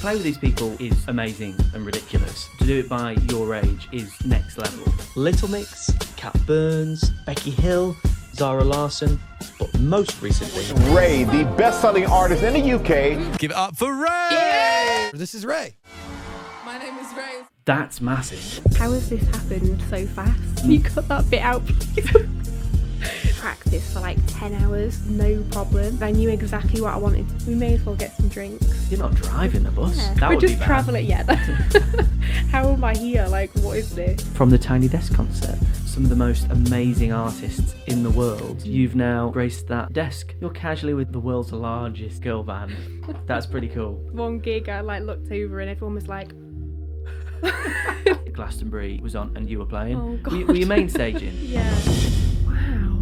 play with these people is amazing and ridiculous. To do it by your age is next level. Little Mix, Cat Burns, Becky Hill, Zara Larsson, but most recently, RAYE, the best-selling artist in the UK. Give it up for RAYE! Yeah! This is RAYE. My name is Rose. That's massive. How has this happened so fast? You cut that bit out, please. Practice for like 10 hours, no problem. I knew exactly what I wanted. We may as well get some drinks. You're not driving the bus. Yeah. That We're would be just bad. travelling, yeah. How am I here? Like, what is this? From the Tiny Desk concert, some of the most amazing artists in the world, you've now graced that desk. You're casually with the world's largest girl band. That's pretty cool. One gig, I like looked over and everyone was like, Glastonbury was on and you were playing. Oh, God. Were you main staging? yeah. Wow.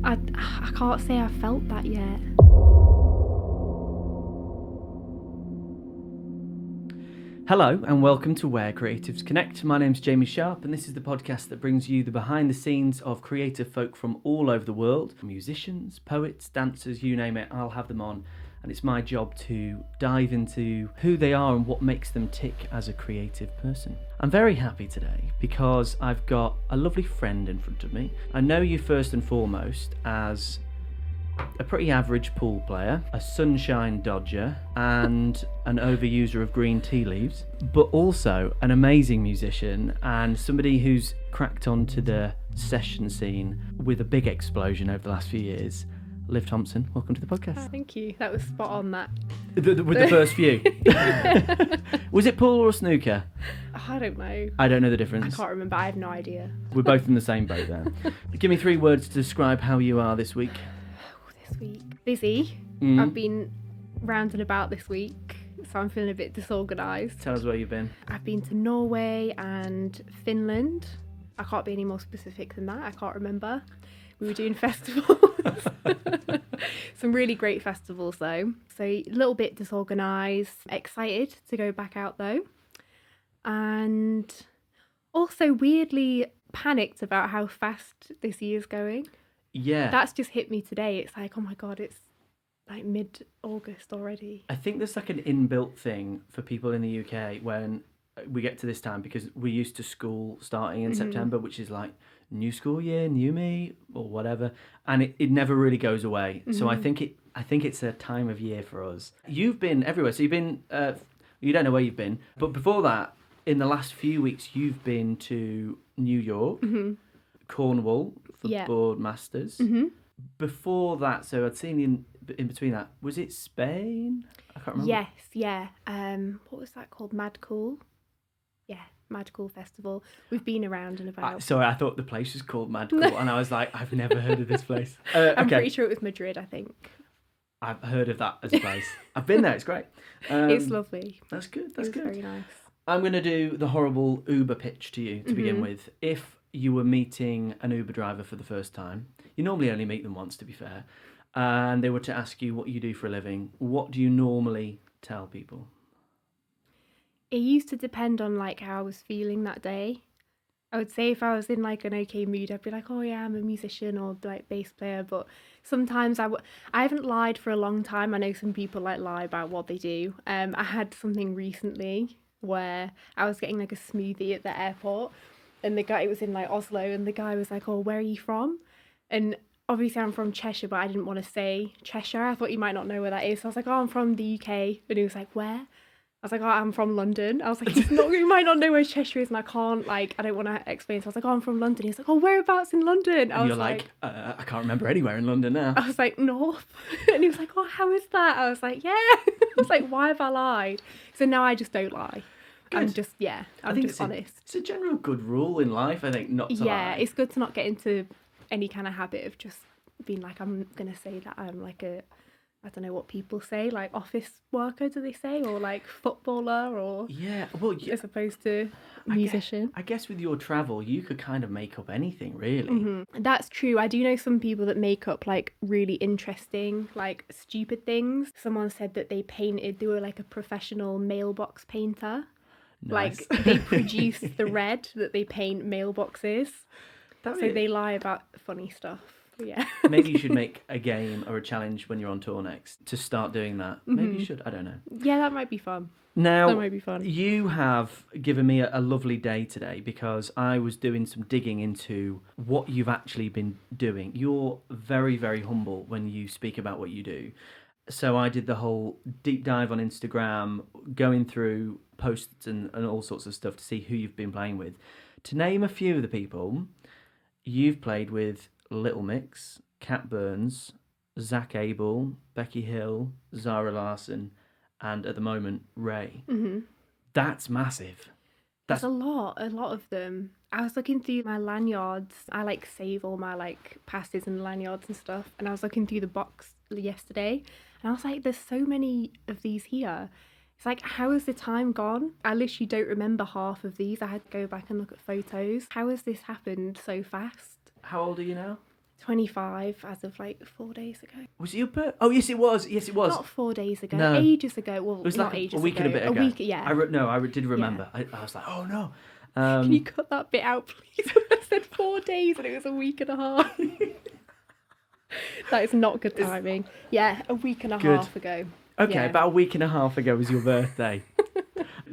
I can't say I felt that yet. Hello and welcome to Where Creatives Connect. My name's Jamie Sharp and this is the podcast that brings you the behind the scenes of creative folk from all over the world. Musicians, poets, dancers, you name it, I'll have them on. And it's my job to dive into who they are and what makes them tick as a creative person. I'm very happy today because I've got a lovely friend in front of me. I know you first and foremost as a pretty average pool player, a sunshine dodger, and an overuser of green tea leaves, but also an amazing musician and somebody who's cracked onto the session scene with a big explosion over the last few years. Liv Thompson, welcome to the podcast. Thank you. That was spot on, that. With the first few. Was it pool or snooker? I don't know. I don't know the I difference. can't remember. I have no idea. We're both in the same boat there. Give me 3 words to describe how you are this week. This week. Busy. Mm. I've been round and about this week, so I'm feeling a bit disorganised. Tell us where you've been. I've been to Norway and Finland. I can't be any more specific than that. I can't remember. We were doing festivals. Some really great festivals though. So a little bit disorganised. Excited to go back out though. And also weirdly panicked about how fast this year's going. Yeah. That's just hit me today. It's like, oh my God, it's like mid-August already. I think there's like an inbuilt thing for people in the UK when we get to this time, because we're used to school starting in September, which is like new school year, new me, or whatever, and it never really goes away. So I think it's a time of year for us. You've been everywhere, so you've been you don't know where you've been, but before that, in the last few weeks, you've been to New York, Cornwall for Boardmasters. Before that, so I'd seen you in between that. Was it Spain? I can't remember. Yes, yeah. What was that called? Mad Cool? Yeah, Mad Cool Festival. We've been around and about. Sorry, I thought the place was called Mad Cool, and I was like, I've never heard of this place. I'm pretty sure it was Madrid, I think. I've heard of that as a place. I've been there, it's great. It's lovely. That's good, It was very nice. I'm going to do the horrible Uber pitch to you to begin with. If you were meeting an Uber driver for the first time, you normally only meet them once, to be fair, and they were to ask you what you do for a living, what do you normally tell people? It used to depend on like how I was feeling that day. I would say if I was in like an okay mood, I'd be like, oh yeah, I'm a musician or like bass player. But sometimes I haven't lied for a long time. I know some people like lie about what they do. I had something recently where I was getting like a smoothie at the airport, and the guy, it was in like Oslo, and the guy was like, oh, where are you from? And obviously I'm from Cheshire, but I didn't want to say Cheshire. I thought you might not know where that is. So I was like, oh, I'm from the UK. And he was like, where? I was like, oh, I'm from London. I was like, you might not know where Cheshire is, and I can't, like, I don't want to explain. So I was like, oh, I'm from London. He's like, oh, whereabouts in London? I was like, I can't remember anywhere in London now. I was like, north. And he was like, oh, how is that? I was like, yeah. I was like, why have I lied? So now I just don't lie. Good. I'm just honest. It's a general good rule in life, I think, not to lie. Yeah, it's good to not get into any kind of habit of just being like, I'm going to say that I'm like I don't know what people say, like office worker, do they say, or like footballer, or as opposed to musician. I guess with your travel, you could kind of make up anything, really. That's true. I do know some people that make up like really interesting, like stupid things. Someone said that they were like a professional mailbox painter. Nice. Like they produce the red that they paint mailboxes. So they lie about funny stuff. But yeah. Maybe you should make a game or a challenge when you're on tour next to start doing that. Maybe you should. I don't know. Yeah, that might be fun. Now, That might be fun. you have given me a lovely day today because I was doing some digging into what you've actually been doing. You're very, very humble when you speak about what you do. So I did the whole deep dive on Instagram, going through posts and all sorts of stuff to see who you've been playing with. To name a few of the people, you've played with Little Mix, Cat Burns, Zach Abel, Becky Hill, Zara Larsson, and at the moment, RAYE. Mm-hmm. That's massive. That's a lot of them. I was looking through my lanyards. I like save all my like passes and lanyards and stuff. And I was looking through the box yesterday and I was like, there's so many of these here. It's like, how has the time gone? I literally don't remember half of these. I had to go back and look at photos. How has this happened so fast? How old are you now? 25 as of like 4 days ago. Was it your birthday? Oh, yes, it was. Yes, it was. Not 4 days ago. No. Ages ago. Well, It was not like ages a week ago. and a bit ago. A week, yeah. I did remember. I was like, oh no. Can you cut that bit out, please? I said 4 days and it was a week and a half. That is not good timing. Yeah, a week and a half ago. Okay, Yeah. about a week and a half ago was your birthday.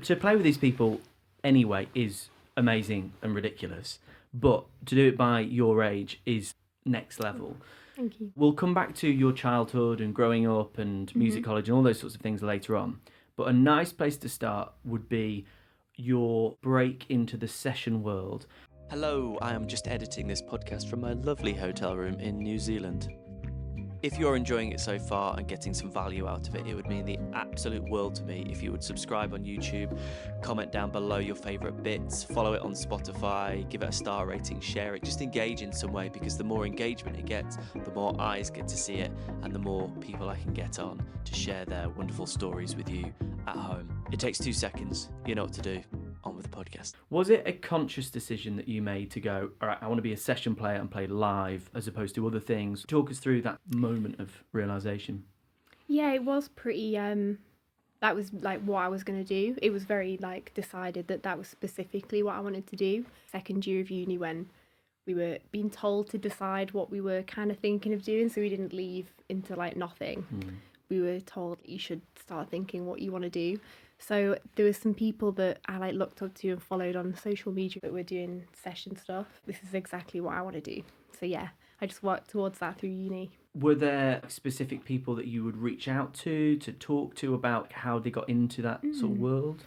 To play with these people anyway is amazing and ridiculous, but to do it by your age is next level. Thank you. We'll come back to your childhood and growing up and music college and all those sorts of things later on. But a nice place to start would be your break into the session world. Hello, I am just editing this podcast from my lovely hotel room in New Zealand. If you're enjoying it so far and getting some value out of it, it would mean the absolute world to me if you would subscribe on YouTube, comment down below your favourite bits, follow it on Spotify, give it a star rating, share it, just engage in some way, because the more engagement it gets, the more eyes get to see it and the more people I can get on to share their wonderful stories with you at home. It takes 2 seconds, you know what to do. On with the podcast. Was it a conscious decision that you made to go, all right, I want to be a session player and play live as opposed to other things? Talk us through that moment of realisation. Yeah, it was pretty, that was like what I was going to do. It was very like decided that was specifically what I wanted to do. Second year of uni when we were being told to decide what we were kind of thinking of doing, so we didn't leave into like nothing. We were told you should start thinking what you want to do. So there was some people that I like looked up to and followed on social media that were doing session stuff. This is exactly what I want to do. So yeah, I just worked towards that through uni. Were there specific people that you would reach out to talk to about how they got into that sort of world?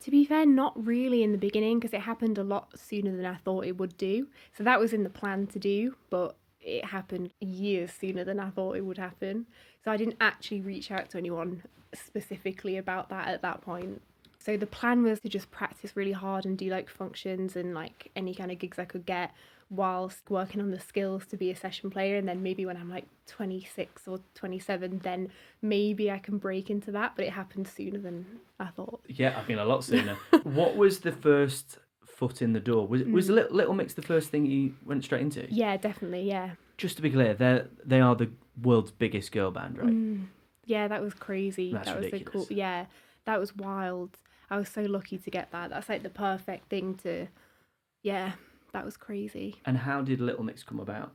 To be fair, not really in the beginning, because it happened a lot sooner than I thought it would do. So that was in the plan to do, but it happened years sooner than I thought it would happen. So I didn't actually reach out to anyone specifically about that at that point. So the plan was to just practice really hard and do like functions and like any kind of gigs I could get whilst working on the skills to be a session player. And then maybe when I'm like 26 or 27, then maybe I can break into that. But it happened sooner than I thought. Yeah, I mean a lot sooner. What was the first foot in the door? Was Little Mix the first thing you went straight into? Yeah, definitely, yeah. Just to be clear, they are the world's biggest girl band, right? Yeah, that was crazy. That's that was ridiculous. so cool. Yeah, that was wild. I was so lucky to get that. That's like the perfect thing to, yeah, that was crazy. And how did Little Mix come about?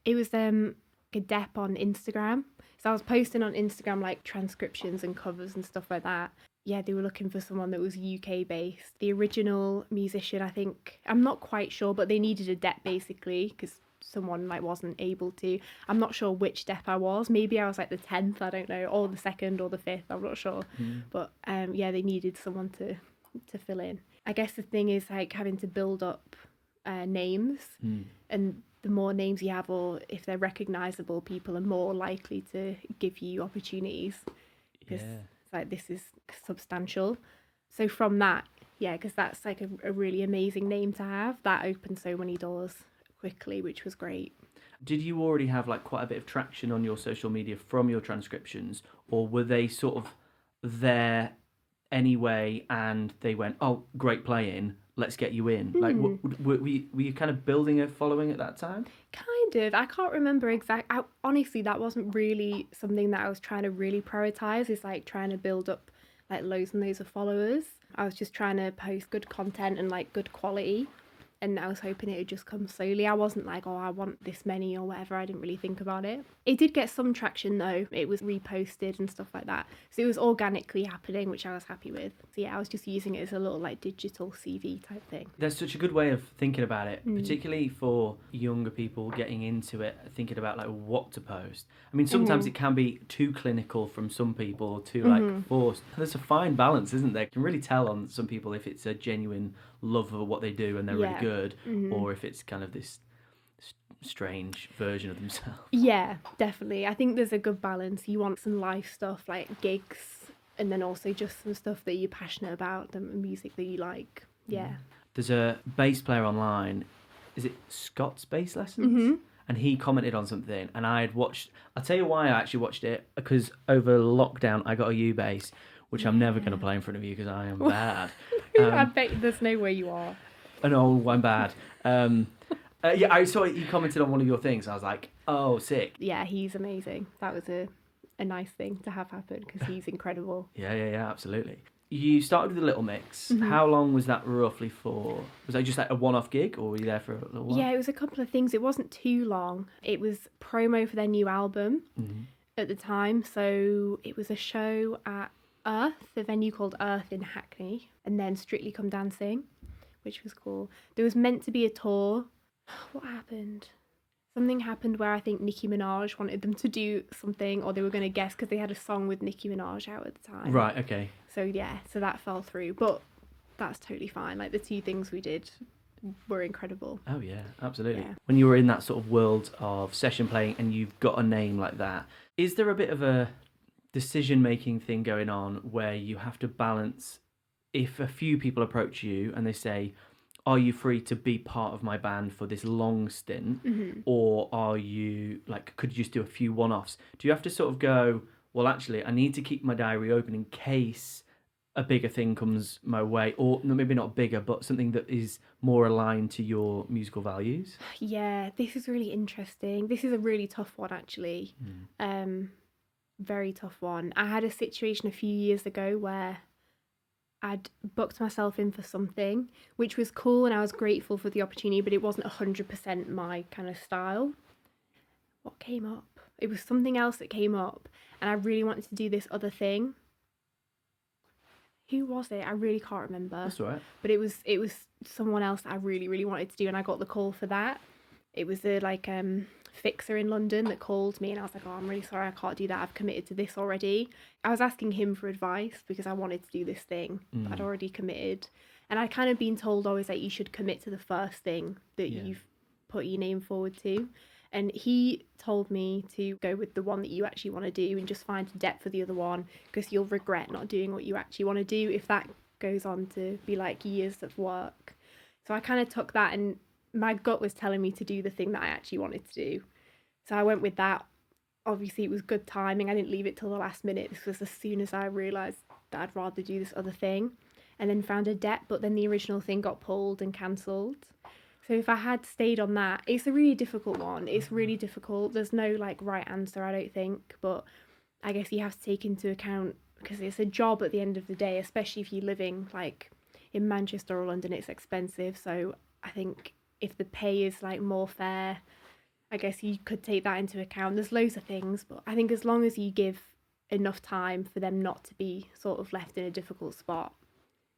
It was a dep on Instagram. So I was posting on Instagram like transcriptions and covers and stuff like that. Yeah, they were looking for someone that was UK based. The original musician, I think, I'm not quite sure, but they needed a dep basically because someone like wasn't able to. I'm not sure which dep I was. Maybe I was like the 10th, I don't know, or the 2nd or the 5th, I'm not sure. But yeah, they needed someone to fill in. I guess the thing is like having to build up names, and the more names you have, or if they're recognisable, people are more likely to give you opportunities because it's like this is substantial. So from that, yeah, because that's like a really amazing name to have, that opened so many doors quickly, which was great. Did you already have like quite a bit of traction on your social media from your transcriptions, or were they sort of there anyway and they went, oh, great playing, let's get you in? Like, were you kind of building a following at that time? Kind of. I can't remember honestly, that wasn't really something that I was trying to really prioritise, is like trying to build up like loads and loads of followers. I was just trying to post good content and like good quality. and I was hoping it would just come slowly. I wasn't like, oh, I want this many or whatever. I didn't really think about it. It did get some traction though. It was reposted and stuff like that. So it was organically happening, which I was happy with. So yeah, I was just using it as a little like digital CV type thing. There's such a good way of thinking about it, particularly for younger people getting into it, thinking about like what to post. I mean, sometimes it can be too clinical from some people, or too like forced. There's a fine balance, isn't there? You can really tell on some people if it's a genuine love of what they do and they're really good, or if it's kind of this strange version of themselves. Yeah, definitely. I think there's a good balance. You want some live stuff like gigs, and then also just some stuff that you're passionate about, the music that you like. Yeah. There's a bass player online. Is it Scott's Bass Lessons? And he commented on something, and I'll tell you why I actually watched it, because over lockdown I got a U-bass, which I'm never going to play in front of you because I am bad. I bet there's no way you are. No, I'm bad. Yeah, I saw he commented on one of your things. I was like, oh, sick. Yeah, he's amazing. That was a nice thing to have happen because he's incredible. Yeah, absolutely. You started with a little mix. How long was that roughly for? Was that just like a one-off gig, or were you there for a little while? Yeah, it was a couple of things. It wasn't too long. It was promo for their new album at the time. So it was a show at Earth, a venue called Earth in Hackney, and then Strictly Come Dancing, which was cool. There was meant to be a tour. What happened? Something happened where I think Nicki Minaj wanted them to do something, or they were going to guess because they had a song with Nicki Minaj out at the time. Right, okay. So yeah, so that fell through, but that's totally fine. Like the two things we did were incredible. Oh yeah, absolutely. Yeah. When you were in that sort of world of session playing and you've got a name like that, is there a bit of a decision-making thing going on where you have to balance, if a few people approach you and they say, are you free to be part of my band for this long stint, or are you like, could you just do a few one-offs? Do you have to sort of go, well, actually, I need to keep my diary open in case a bigger thing comes my way, or maybe not bigger, but something that is more aligned to your musical values? Yeah, this is really interesting. This is a really tough one, actually. Very tough one. I had a situation a few years ago where I'd booked myself in for something, which was cool, and I was grateful for the opportunity, but it wasn't 100% my kind of style. What came up? It was something else that came up, and I really wanted to do this other thing. Who was it? I really can't remember. That's all right. But it was someone else that I really, really wanted to do, and I got the call for that. It was a fixer in London that called me, and I was like, oh, I'm really sorry, I can't do that. I've committed to this already. I was asking him for advice because I wanted to do this thing, but I'd already committed. And I'd kind of been told always that you should commit to the first thing that you've put your name forward to. And he told me to go with the one that you actually want to do and just find a depth for the other one, because you'll regret not doing what you actually want to do if that goes on to be like years of work. So I kind of took that, and my gut was telling me to do the thing that I actually wanted to do. So I went with that. Obviously, it was good timing. I didn't leave it till the last minute. This was as soon as I realised that I'd rather do this other thing, and then found a depth, but then the original thing got pulled and cancelled. So if I had stayed on that, it's a really difficult one. It's really difficult. There's no like right answer, I don't think, but I guess you have to take into account, because it's a job at the end of the day, especially if you're living like in Manchester or London, it's expensive. So I think if the pay is like more fair, I guess you could take that into account. There's loads of things, but I think as long as you give enough time for them not to be sort of left in a difficult spot.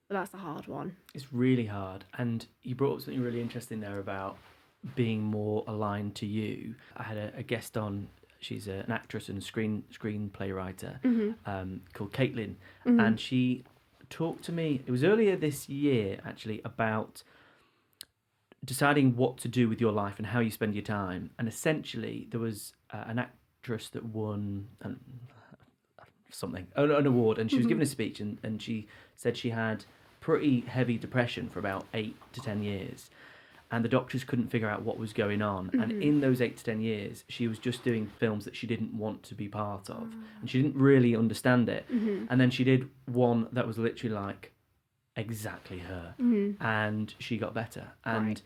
But that's a hard one. It's really hard. And you brought up something really interesting there about being more aligned to you. I had a guest on. She's an actress and screenplay writer called Caitlin. And she talked to me, it was earlier this year actually, about deciding what to do with your life and how you spend your time. And essentially there was an actress that won an award, and she was giving a speech, and she said she had pretty heavy depression for about 8 to 10 years, and the doctors couldn't figure out what was going on. And in those 8 to 10 years she was just doing films that she didn't want to be part of, and she didn't really understand it. And then she did one that was literally like exactly her, and she got better. And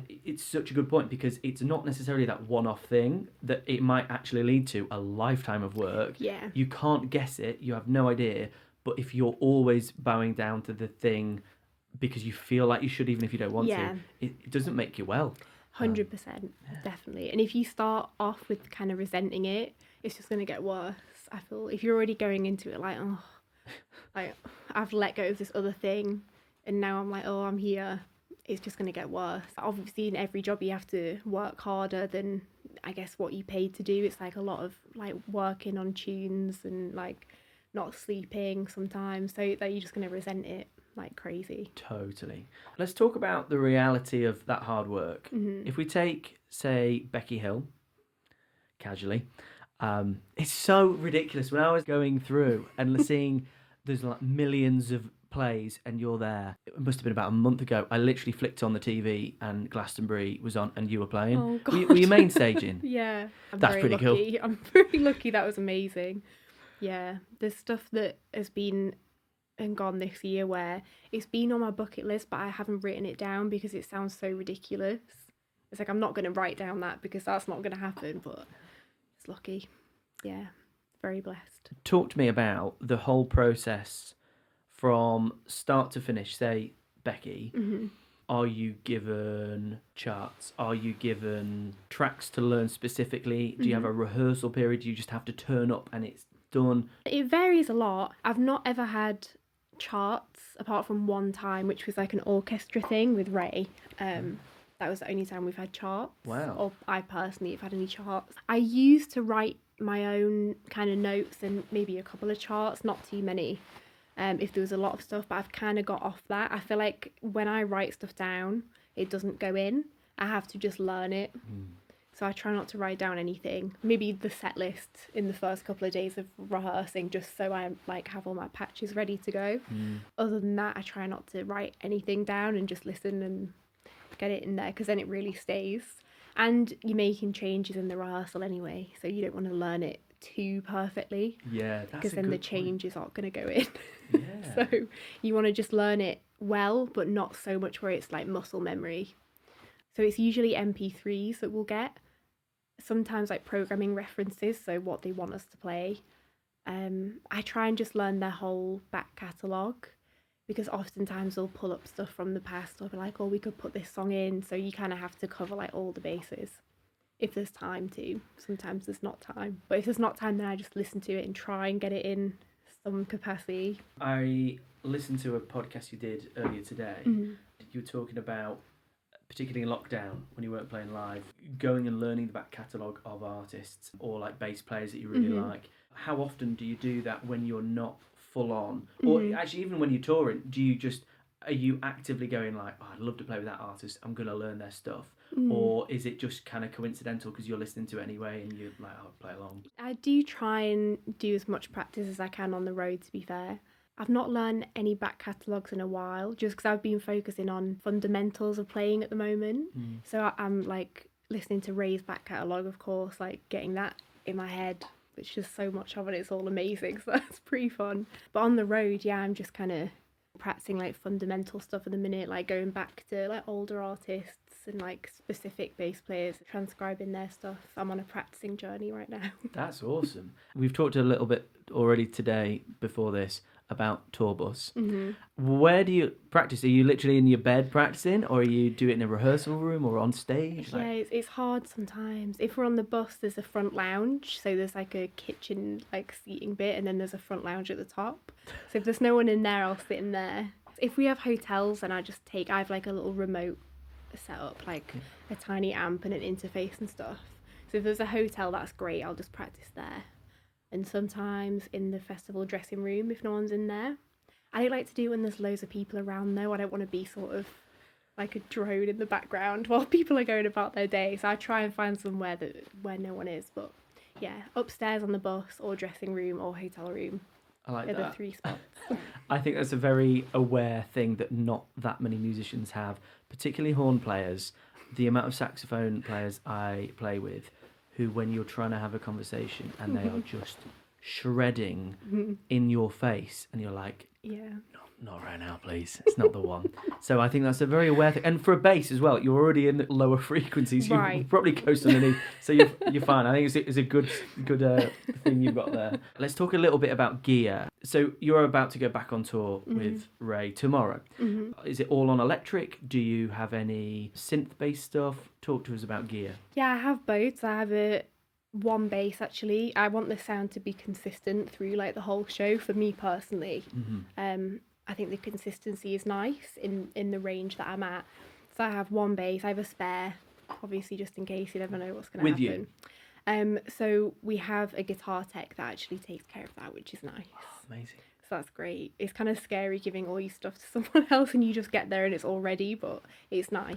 it's such a good point, because it's not necessarily that one-off thing, that it might actually lead to a lifetime of work. You can't guess it, you have no idea. But if you're always bowing down to the thing because you feel like you should, even if you don't want Yeah. to, it doesn't make you well. 100%, definitely. And if you start off with kind of resenting it, it's just going to get worse. I feel if you're already going into it like, oh, like I've let go of this other thing, and now I'm like, oh, I'm here. It's just going to get worse. Obviously, in every job, you have to work harder than, I guess, what you paid to do. It's like a lot of like working on tunes and like not sleeping sometimes, so that you're just going to resent it like crazy. Totally. Let's talk about the reality of that hard work. If we take, say, Becky Hill, casually, it's so ridiculous. When I was going through and seeing there's like millions of plays and you're there, it must have been about a month ago, I literally flicked on the TV and Glastonbury was on and you were playing. Oh, Were you main staging? Yeah. That's pretty lucky. cool. I'm very lucky. That was amazing. Yeah. There's stuff that has been and gone this year where it's been on my bucket list, but I haven't written it down because it sounds so ridiculous. It's like, I'm not going to write down that because that's not going to happen, but it's lucky. Yeah. Very blessed. Talk to me about the whole process from start to finish. Say, Becky, are you given charts? Are you given tracks to learn specifically? Do you have a rehearsal period? Do you just have to turn up and it's done? It varies a lot. I've not ever had charts apart from one time, which was like an orchestra thing with RAYE. That was the only time we've had charts. Wow. Or I personally have had any charts. I used to write my own kind of notes and maybe a couple of charts, not too many, if there was a lot of stuff, but I've kind of got off that. I feel like when I write stuff down, it doesn't go in. I have to just learn it. So I try not to write down anything. Maybe the set list in the first couple of days of rehearsing, just so I like have all my patches ready to go. Other than that, I try not to write anything down and just listen and get it in there, because then it really stays. And you're making changes in the rehearsal anyway, so you don't want to learn it too perfectly. Yeah, that's because then the changes aren't going to go in. Yeah. So you want to just learn it well, but not so much where it's like muscle memory. So it's usually MP3s that we'll get. Sometimes like programming references, so what they want us to play. I try and just learn their whole back catalogue, because oftentimes they'll pull up stuff from the past. They'll be like, oh, we could put this song in. So you kind of have to cover like all the bases if there's time to. Sometimes there's not time. But if there's not time, then I just listen to it and try and get it in some capacity. I listened to a podcast you did earlier today. You were talking about, particularly in lockdown, when you weren't playing live, going and learning the back catalogue of artists or like bass players that you really like. How often do you do that when you're not full on? Or actually, even when you're touring, are you actively going like, oh, I'd love to play with that artist, I'm going to learn their stuff? Or is it just kind of coincidental because you're listening to it anyway and you're like, I'll play along? I do try and do as much practice as I can on the road, to be fair. I've not learned any back catalogues in a while, just because I've been focusing on fundamentals of playing at the moment. So I'm like listening to RAYE's back catalogue, of course, like getting that in my head, which is so much of it, it's all amazing, so that's pretty fun. But on the road, yeah, I'm just kind of practicing like fundamental stuff at the minute, like going back to like older artists and like specific bass players, transcribing their stuff. I'm on a practicing journey right now. That's awesome. We've talked a little bit already today before this about tour bus. Where do you practice? Are you literally in your bed practicing, or are you doing it in a rehearsal room or on stage? Yeah, it's hard sometimes. If we're on the bus, there's a front lounge, so there's like a kitchen like seating bit, and then there's a front lounge at the top. So if there's no one in there, I'll sit in there. If we have hotels, then I have like a little remote set up, like a tiny amp and an interface and stuff. So if there's a hotel, that's great, I'll just practice there. And sometimes in the festival dressing room if no one's in there. I don't like to do it when there's loads of people around though. I don't want to be sort of like a drone in the background while people are going about their day. So I try and find somewhere where no one is. But yeah, upstairs on the bus or dressing room or hotel room. I like that. Are the 3 spots. I think that's a very aware thing that not that many musicians have, particularly horn players. The amount of saxophone players I play with who, when you're trying to have a conversation and they are just shredding in your face and you're like, yeah, not right now, please. It's not the one. So I think that's a very aware thing. And for a bass as well, you're already in lower frequencies. Right. You probably coast underneath, so you're fine. I think it's a good thing you've got there. Let's talk a little bit about gear. So you're about to go back on tour with RAYE tomorrow. Is it all on electric? Do you have any synth-based stuff? Talk to us about gear. Yeah, I have both. I have one bass actually. I want the sound to be consistent through like the whole show for me personally. I think the consistency is nice in the range that I'm at. So I have one bass. I have a spare, obviously, just in case you never know what's going to happen. You. So we have a guitar tech that actually takes care of that, which is nice. Oh, amazing. So that's great. It's kind of scary giving all your stuff to someone else and you just get there and it's all ready, but it's nice.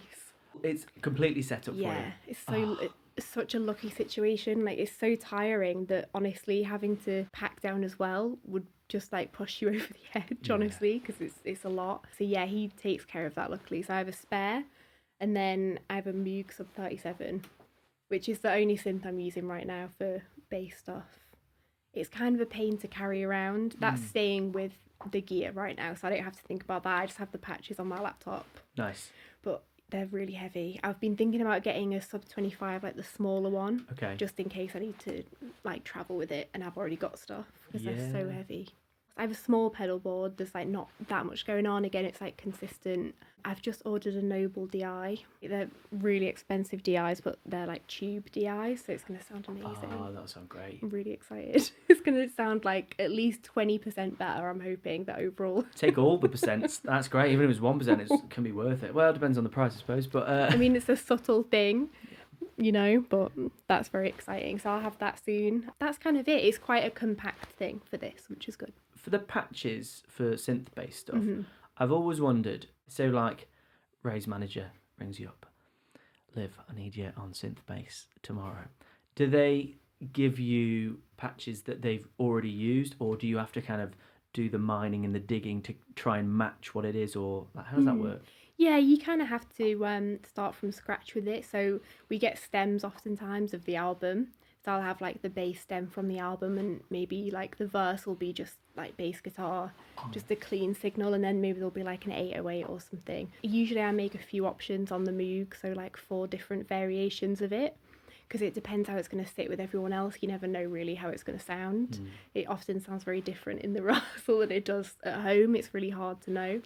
It's completely set up for you. Yeah, it's such a lucky situation. Like, it's so tiring that honestly having to pack down as well would just like push you over the edge, honestly, because it's a lot. So yeah, he takes care of that luckily. So I have a spare, and then I have a Moog Sub 37, which is the only synth I'm using right now for bass stuff. It's kind of a pain to carry around. That's staying with the gear right now, so I don't have to think about that. I just have the patches on my laptop. Nice. But they're really heavy. I've been thinking about getting a Sub 25, like the smaller one. Okay. Just in case I need to like travel with it and I've already got stuff, because they're so heavy. I have a small pedal board. There's like not that much going on. Again, it's like consistent. I've just ordered a Noble DI. They're really expensive DIs, but they're like tube DIs, so it's going to sound amazing. Oh, that'll sound great. I'm really excited. It's going to sound like at least 20% better, I'm hoping, that overall. Take all the percents. That's great. Even if it's 1%, it can be worth it. Well, it depends on the price, I suppose. But I mean, it's a subtle thing, you know, but that's very exciting. So I'll have that soon. That's kind of it. It's quite a compact thing for this, which is good. For the patches for synth-based stuff, I've always wondered, so like RAYE's manager rings you up, Liv, I need you on synth bass tomorrow. Do they give you patches that they've already used, or do you have to kind of do the mining and the digging to try and match what it is, or like, how does that work? Yeah, you kind of have to start from scratch with it. So we get stems oftentimes of the album. So I'll have like the bass stem from the album, and maybe like the verse will be just like bass guitar, just a clean signal, and then maybe there'll be like an 808 or something. Usually I make a few options on the Moog, so like 4 different variations of it, because it depends how it's going to sit with everyone else. You never know really how it's going to sound. It often sounds very different in the rehearsal than it does at home. It's really hard to know.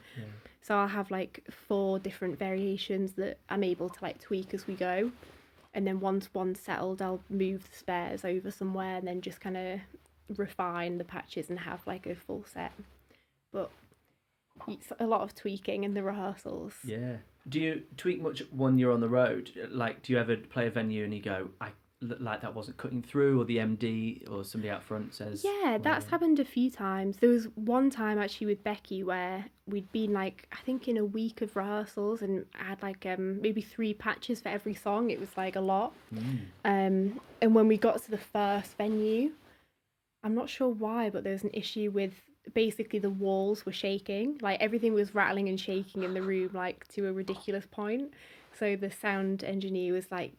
So I'll have like 4 different variations that I'm able to like tweak as we go. And then once one's settled, I'll move the spares over somewhere and then just kind of refine the patches and have like a full set. But it's a lot of tweaking in the rehearsals. Yeah. Do you tweak much when you're on the road? Like, do you ever play a venue and you go, like that wasn't cutting through, or the MD or somebody out front says... Yeah, that's happened a few times. There was one time actually with Becky where we'd been like, I think in a week of rehearsals, and I had like maybe 3 patches for every song. It was like a lot. And when we got to the first venue, I'm not sure why, but there was an issue with basically the walls were shaking. Like everything was rattling and shaking in the room, like to a ridiculous point. So the sound engineer was like,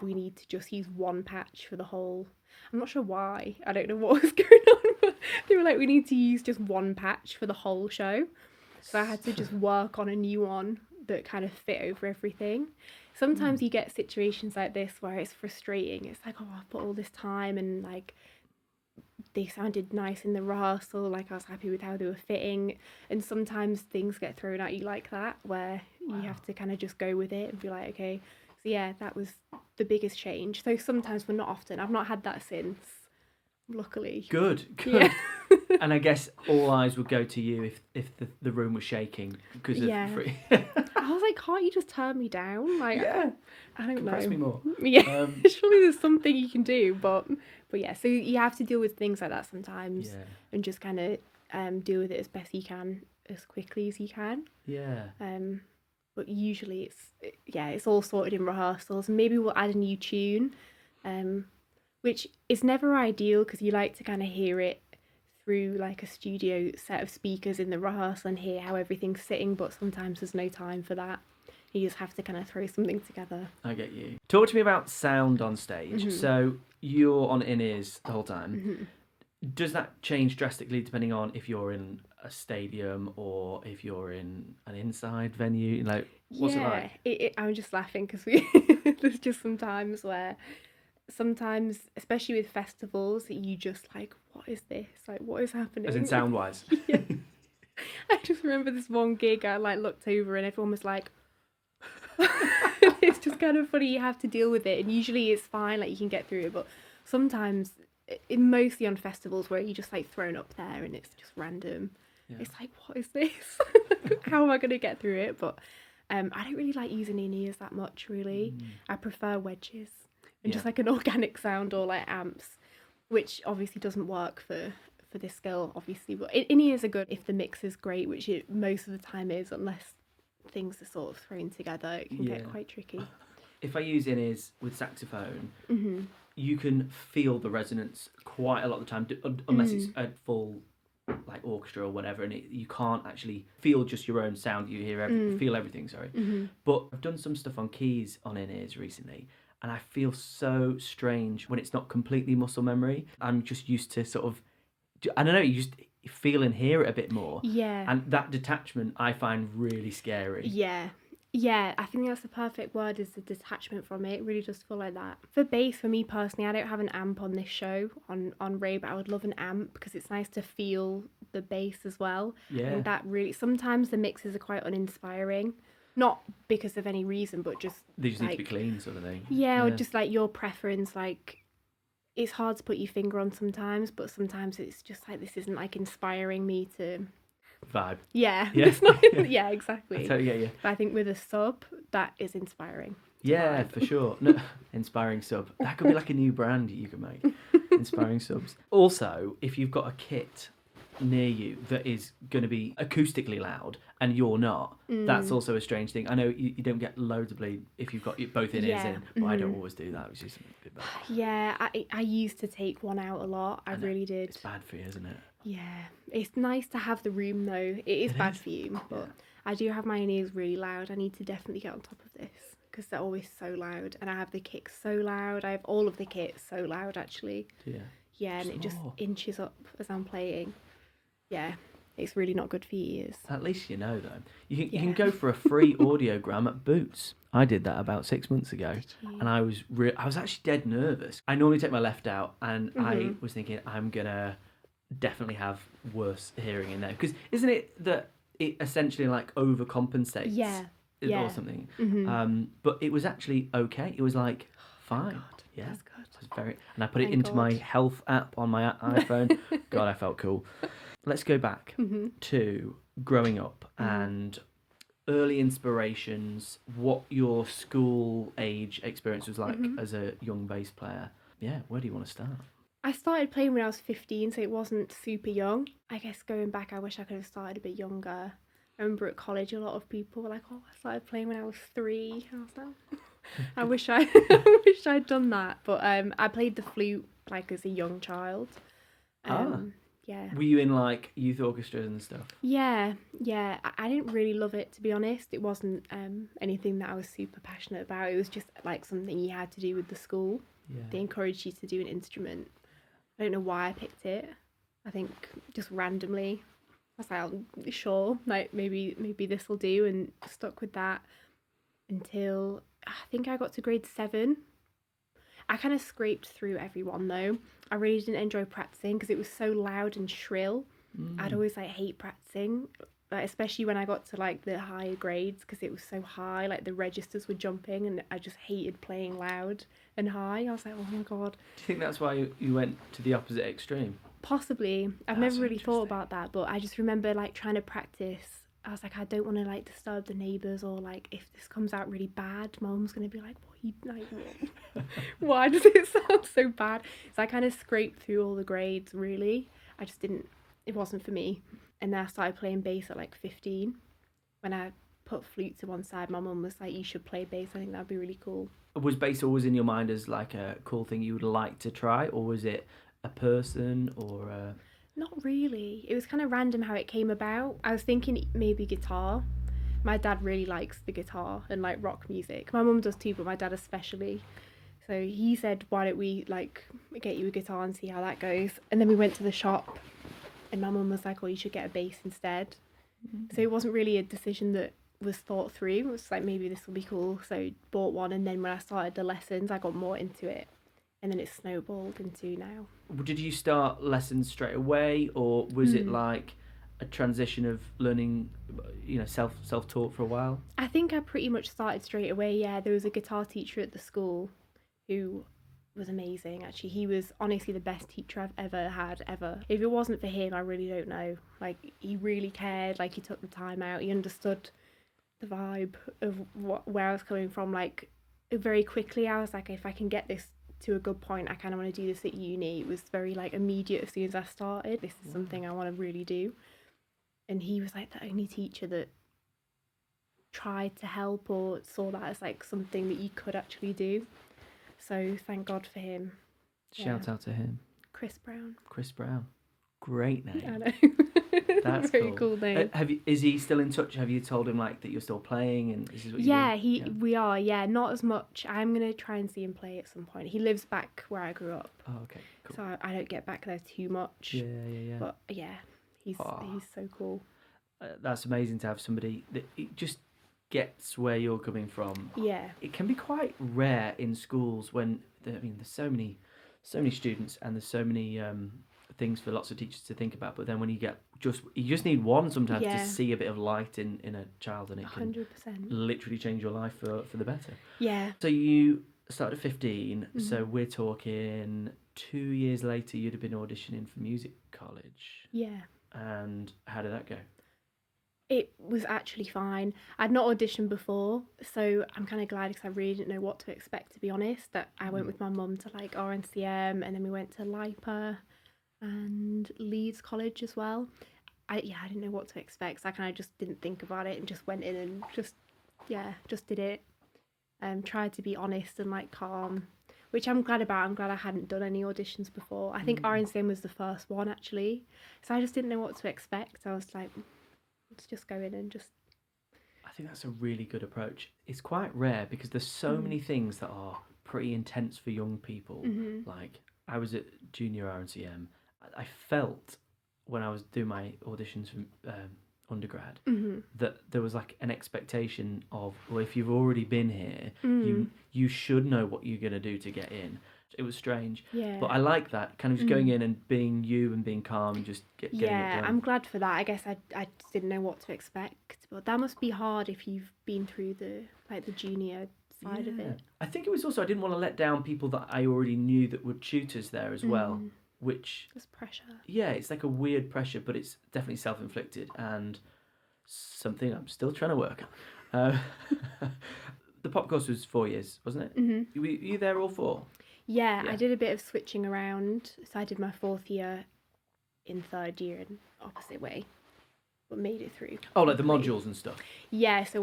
we need to just use 1 patch for the whole... I'm not sure why. I don't know what was going on, but they were like, we need to use just 1 patch for the whole show. So I had to just work on a new one that kind of fit over everything. Sometimes you get situations like this where it's frustrating. It's like, oh, I've put all this time and like they sounded nice in the rehearsal, like I was happy with how they were fitting, and sometimes things get thrown at you like that where you have to kind of just go with it and be like, okay. So yeah, that was the biggest change. So sometimes, but not often. I've not had that since, luckily. Good. Yeah. And I guess all eyes would go to you if the room was shaking because of free. I was like, can't you just turn me down? Like, I don't know. Compress me more. Yeah, surely there's something you can do, but yeah. So you have to deal with things like that sometimes, and just kind of deal with it as best you can, as quickly as you can. Yeah. But usually it's all sorted in rehearsals, and maybe we'll add a new tune, which is never ideal because you like to kind of hear it through like a studio set of speakers in the rehearsal and hear how everything's sitting, but sometimes there's no time for that. You just have to kind of throw something together. I get you. Talk to me about sound on stage. So you're on in-ears the whole time. Does that change drastically depending on if you're in a stadium or if you're in an inside venue? Like, what's it like? I'm just laughing because there's just some times where sometimes, especially with festivals, that you just like, what is this? Like, what is happening? As in sound-wise? Yeah. I just remember this one gig, I like looked over and everyone was like, it's just kind of funny, you have to deal with it. And usually it's fine, like you can get through it. But sometimes, mostly on festivals where you're just like thrown up there and it's just random. Yeah. It's like, what is this? How am I going to get through it? But I don't really like using in-ears that much, really. I prefer wedges and just like an organic sound or like amps, which obviously doesn't work for this scale, obviously. But in-ears are good if the mix is great, which it most of the time is, unless things are sort of thrown together. It can get quite tricky. If I use in-ears with saxophone, you can feel the resonance quite a lot of the time, unless it's a full like orchestra or whatever, and you can't actually feel just your own sound. You hear feel everything. Sorry, but I've done some stuff on keys on in-ears recently, and I feel so strange when it's not completely muscle memory. I'm just used to sort of, I don't know, you just feel and hear it a bit more. Yeah. And that detachment I find really scary. Yeah. Yeah, I think that's the perfect word, is the detachment from it. It really does feel like that. For bass, for me personally, I don't have an amp on this show, on RAYE, but I would love an amp because it's nice to feel the bass as well. Yeah. And that really, sometimes the mixes are quite uninspiring. Not because of any reason, but just they just need to be clean, sort of thing. Yeah, or just like your preference, like it's hard to put your finger on sometimes, but sometimes it's just like, this isn't like inspiring me to vibe. Yeah. It's not, yeah, exactly. I totally get you. But I think with a sub, that is inspiring. Yeah, for sure. No, inspiring sub. That could be like a new brand you could make. Inspiring subs. Also, if you've got a kit near you that is going to be acoustically loud and you're not, that's also a strange thing. I know you don't get loads of bleed if you've got both in-ears in, but I don't always do that, which is a bit bad. Yeah, I used to take one out a lot. I really did. It's bad for you, isn't it? Yeah, it's nice to have the room though. It is bad for you, but I do have my in-ears really loud. I need to definitely get on top of this because they're always so loud, and I have the kicks so loud. I have all of the kits so loud actually. Yeah, and it just inches up as I'm playing. Yeah, it's really not good for your ears. At least you know though. You can go for a free audiogram at Boots. I did that about 6 months ago, and I was actually dead nervous. I normally take my left out, and I was thinking I'm gonna definitely have worse hearing in there, because isn't it that it essentially like overcompensates or something? But it was actually okay. It was like fine. Yeah, that's good. It was and I put it into my health app on my iPhone. God, I felt cool. Let's go back to growing up and early inspirations, what your school age experience was like as a young bass player. Yeah, where do you want to start? I started playing when I was 15, so it wasn't super young. I guess going back, I wish I could have started a bit younger. I remember at college, a lot of people were like, "Oh, I started playing when I was 3." I was like, I wish I'd done that. But I played the flute like as a young child. Yeah. Were you in like youth orchestras and stuff? Yeah. I didn't really love it, to be honest. It wasn't anything that I was super passionate about. It was just like something you had to do with the school. Yeah. They encouraged you to do an instrument. I don't know why I picked it. I think just randomly. I was like, oh, sure, like maybe this will do, and stuck with that until I think I got to grade 7. I kind of scraped through everyone though. I really didn't enjoy practicing because it was so loud and shrill. I'd always like hate practicing, like, especially when I got to like the higher grades, because it was so high, like the registers were jumping, and I just hated playing loud and high. I was like, oh my god. Do you think that's why you went to the opposite extreme? Possibly. I've never really thought about that, but I just remember like trying to practice. I was like, I don't want to like disturb the neighbours, or like if this comes out really bad, my mum's gonna be like, what? Why does it sound so bad? So I kind of scraped through all the grades. Really, I just didn't. It wasn't for me. And then I started playing bass at like 15. When I put flute to one side, my mum was like, you should play bass. I think that'd be really cool. Was bass always in your mind as like a cool thing you would like to try, or was it a person or a... Not really. It was kind of random how it came about. I was thinking maybe guitar. My dad really likes the guitar and like rock music. My mum does too, but my dad especially. So he said, why don't we like get you a guitar and see how that goes? And then we went to the shop and my mum was like, oh, you should get a bass instead. So it wasn't really a decision that was thought through. It was like, maybe this will be cool. So bought one, and then when I started the lessons, I got more into it. And then it snowballed into now. Did you start lessons straight away, or was it like a transition of learning, self-taught for a while? I think I pretty much started straight away, yeah. There was a guitar teacher at the school who was amazing, actually. He was honestly the best teacher I've ever had, ever. If it wasn't for him, I really don't know. Like, he really cared, like, he took the time out, he understood the vibe of where I was coming from. Like, very quickly, I was like, if I can get this to a good point, I kind of want to do this at uni. It was very, like, immediate as soon as I started. This is something I want to really do. And he was, like, the only teacher that tried to help or saw that as, like, something that you could actually do. So thank God for him. Shout out to him. Chris Brown. Chris Brown. Great name. I know. That's very cool name. Is he still in touch? Have you told him like that you're still playing and this is what you're doing? We are. Yeah, not as much. I'm gonna try and see him play at some point. He lives back where I grew up. Oh, okay, cool. So I don't get back there too much. Yeah. But yeah, he's so cool. That's amazing to have somebody that it just gets where you're coming from. Yeah. It can be quite rare in schools when there's so many students and there's so many things for lots of teachers to think about, but then when you just need one sometimes to see a bit of light in a child, and it can 100%. literally change your life for the better. Yeah. So you started at 15, so we're talking 2 years later you'd have been auditioning for music college. Yeah. And how did that go? It was actually fine. I'd not auditioned before, so I'm kind of glad because I really didn't know what to expect, to be honest. That I went with my mum to like RNCM, and then we went to LIPA and Leeds College as well. I didn't know what to expect, so I kind of just didn't think about it and just went in and just did it. Tried to be honest and like calm, which I'm glad about. I'm glad I hadn't done any auditions before. I think RNCM was the first one actually, so I just didn't know what to expect. I was like, let's just go in and just... I think that's a really good approach. It's quite rare because there's so many things that are pretty intense for young people. Like, I was at junior RNCM. I felt when I was doing my auditions for undergrad that there was like an expectation of, well, if you've already been here, you should know what you're going to do to get in. It was strange. Yeah. But I like that, kind of just going in and being you and being calm and just getting it done. Yeah, I'm glad for that. I guess I just didn't know what to expect. But that must be hard if you've been through the junior side of it. I think it was also, I didn't want to let down people that I already knew that were tutors there as well, which... There's pressure. Yeah, it's like a weird pressure, but it's definitely self-inflicted and something I'm still trying to work on. The pop course was 4 years, wasn't it? Were you there all 4? Yeah, I did a bit of switching around. So I did my 4th year in 3rd year in opposite way, but made it through. Oh, like the modules and stuff? Yeah, so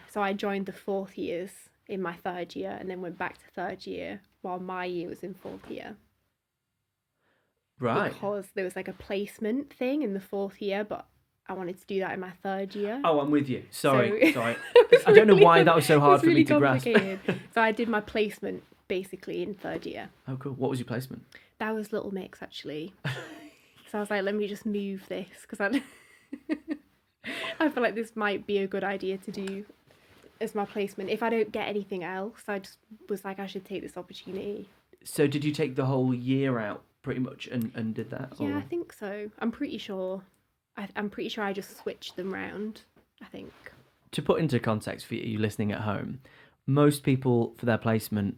so I joined the 4th years in my 3rd year and then went back to 3rd year while my year was in 4th year. Right. Because there was like a placement thing in the 4th year, but I wanted to do that in my 3rd year. Oh, I'm with you. Sorry. I don't know why that was so hard for me to grasp. So I did my placement basically in 3rd year. Oh, cool. What was your placement? That was Little Mix, actually. So I was like, let me just move this, because I feel like this might be a good idea to do as my placement. If I don't get anything else, I just was like, I should take this opportunity. So did you take the whole year out pretty much and did that? Yeah, I think so. I'm pretty sure. I'm pretty sure I just switched them round, I think. To put into context for you listening at home, most people for their placement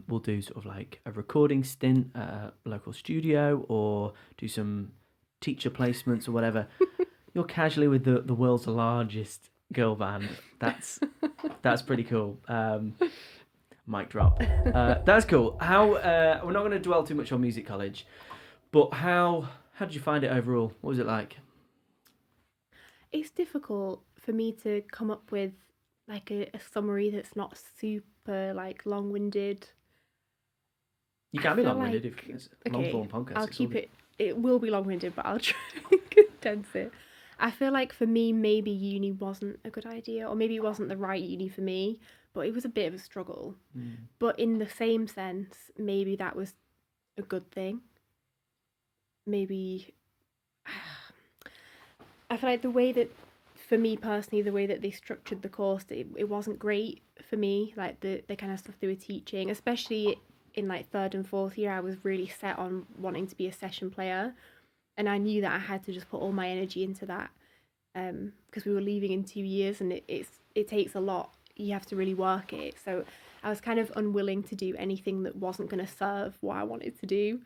will do sort of like a recording stint at a local studio or do some teacher placements or whatever. You're casually with the world's largest girl band. That's pretty cool. Mic drop. That's cool. How we're not going to dwell too much on music college, but how did you find it overall? What was it like? It's difficult for me to come up with like a summary that's not super like long-winded. You can be long-winded if it's a long-form podcast. I'll keep it. It will be long-winded, but I'll try and condense it. I feel like for me, maybe uni wasn't a good idea, or maybe it wasn't the right uni for me. but it was a bit of a struggle. But in the same sense, maybe that was a good thing. Maybe I feel like the way that, for me personally, the way that they structured the course, it wasn't great for me. Like the kind of stuff they were teaching, especially in like 3rd and 4th year, I was really set on wanting to be a session player, and I knew that I had to just put all my energy into that, because we were leaving in 2 years, and it takes a lot. You have to really work it. So I was kind of unwilling to do anything that wasn't going to serve what I wanted to do,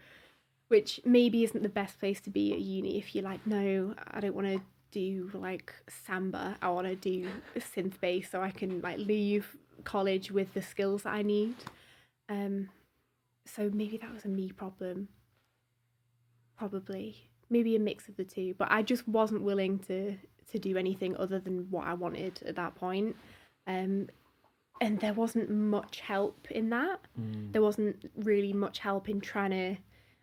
which maybe isn't the best place to be at uni if you're like, no, I don't want to do like samba, I want to do synth bass so I can like leave college with the skills that I need. So maybe that was a me problem, probably maybe a mix of the two, but I just wasn't willing to do anything other than what I wanted at that point. And there wasn't much help in that. There wasn't really much help in trying to,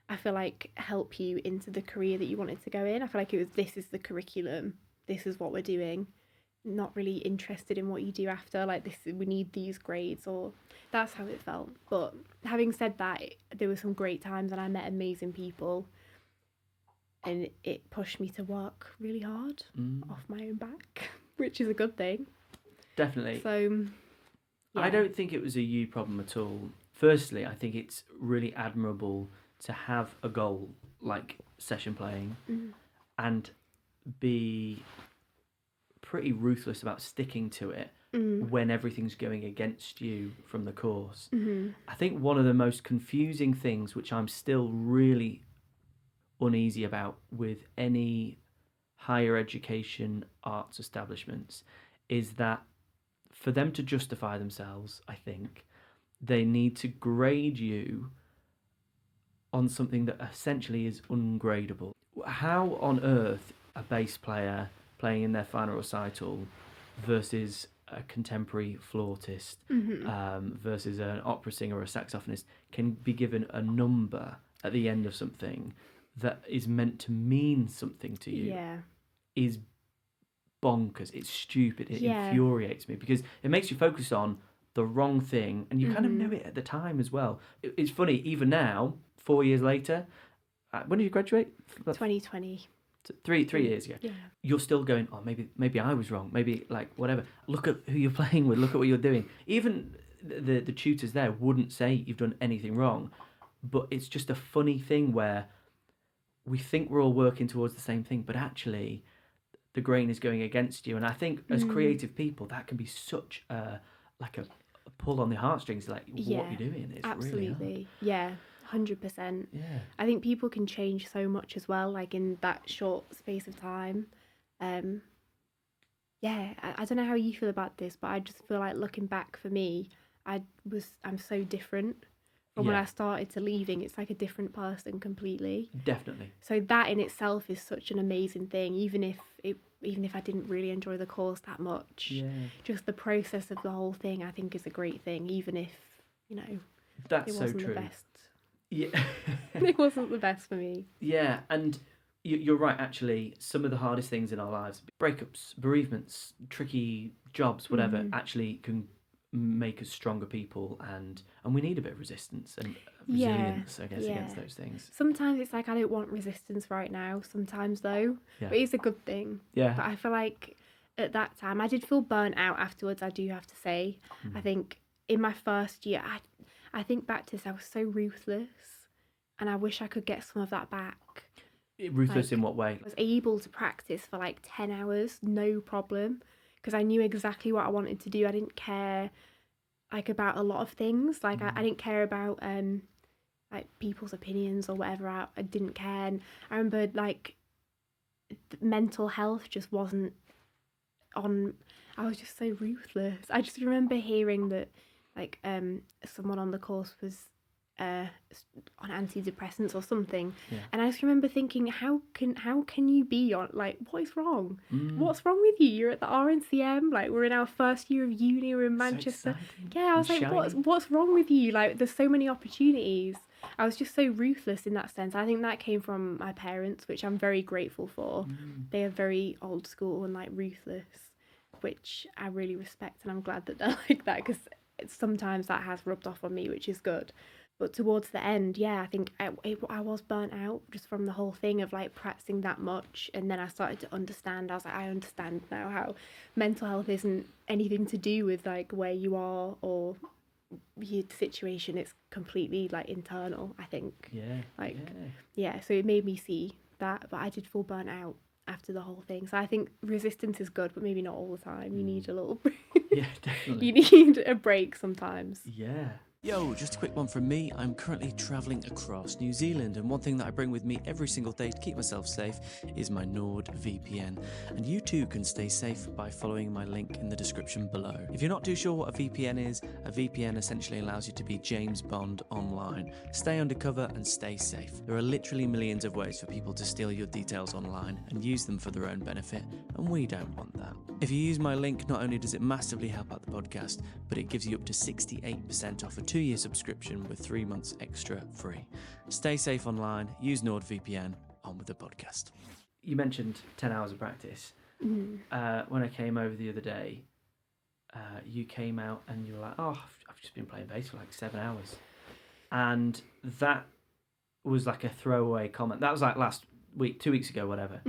I feel like, help you into the career that you wanted to go in. I feel like it was, this is the curriculum, this is what we're doing, not really interested in what you do after, like this, we need these grades, or that's how it felt. But having said that, there were some great times and I met amazing people, and it pushed me to work really hard off my own back, which is a good thing. Definitely. So yeah. I don't think it was a you problem at all. Firstly, I think it's really admirable to have a goal like session playing and be pretty ruthless about sticking to it when everything's going against you from the course. I think one of the most confusing things, which I'm still really uneasy about with any higher education arts establishments, is that for them to justify themselves, I think they need to grade you on something that essentially is ungradable. How on earth a bass player playing in their final recital versus a contemporary flautist versus an opera singer or a saxophonist can be given a number at the end of something that is meant to mean something to you is bonkers. It's stupid. It infuriates me because it makes you focus on the wrong thing, and you kind of knew it at the time as well. It's funny, even now, 4 years later, when did you graduate? 2020. Three years ago. Yeah. You're still going, oh, maybe I was wrong. Maybe, like, whatever. Look at who you're playing with. Look at what you're doing. Even the tutors there wouldn't say you've done anything wrong, but it's just a funny thing where we think we're all working towards the same thing, but actually the grain is going against you. And I think as creative people, that can be such a pull on the heartstrings, like what you're doing. It's absolutely. Really hard. 100%. Yeah. I think people can change so much as well, like in that short space of time. I don't know how you feel about this, but I just feel like looking back for me, I'm so different from when I started to leaving. It's like a different person completely. Definitely. So that in itself is such an amazing thing, even if I didn't really enjoy the course that much. Yeah. Just the process of the whole thing, I think, is a great thing, even if, that's it wasn't so true. the best. Yeah. It wasn't the best for me. Yeah, and you're right, actually. Some of the hardest things in our lives, breakups, bereavements, tricky jobs, whatever, actually can make us stronger people, and we need a bit of resistance and resilience, I guess, against those things. Sometimes it's like, I don't want resistance right now, sometimes though, but it's a good thing. Yeah. But I feel like at that time, I did feel burnt out afterwards, I do have to say. I think in my first year, I think back to this, I was so ruthless, and I wish I could get some of that back. Ruthless in what way? I was able to practice for like 10 hours, no problem, because I knew exactly what I wanted to do. I didn't care like about a lot of things. Like I didn't care about like people's opinions or whatever. I didn't care. And I remember like mental health just wasn't on. I was just so ruthless. I just remember hearing that like someone on the course was on antidepressants or something, and I just remember thinking, how can you be on, like, what is wrong? What's wrong with you? You're at the RNCM, like, we're in our first year of uni, we're in Manchester. So I was like, what's wrong with you? Like, there's so many opportunities. I was just so ruthless in that sense. I think that came from my parents, which I'm very grateful for. They are very old school and like ruthless, which I really respect, and I'm glad that they're like that, because sometimes that has rubbed off on me, which is good. But towards the end, yeah, I think I was burnt out just from the whole thing of like practicing that much. And then I started to understand. I was like, I understand now how mental health isn't anything to do with like where you are or your situation. It's completely like internal, I think. Yeah. Like, yeah. So it made me see that, but I did feel burnt out after the whole thing. So I think resistance is good, but maybe not all the time. You need a little Yeah, definitely. you need a break sometimes. Yeah. Yo, just a quick one from me. I'm currently travelling across New Zealand, and one thing that I bring with me every single day to keep myself safe is my NordVPN. And you too can stay safe by following my link in the description below. If you're not too sure what a VPN is, a VPN essentially allows you to be James Bond online. Stay undercover and stay safe. There are literally millions of ways for people to steal your details online and use them for their own benefit, and we don't want that. If you use my link, not only does it massively help out the podcast, but it gives you up to 68% off a 2-year subscription with 3 months extra free. Stay safe online, use NordVPN, on with the podcast. You mentioned 10 hours of practice. When I came over the other day, you came out and you were like, oh, I've just been playing bass for like 7 hours. And that was like a throwaway comment. That was like last week, 2 weeks ago, whatever.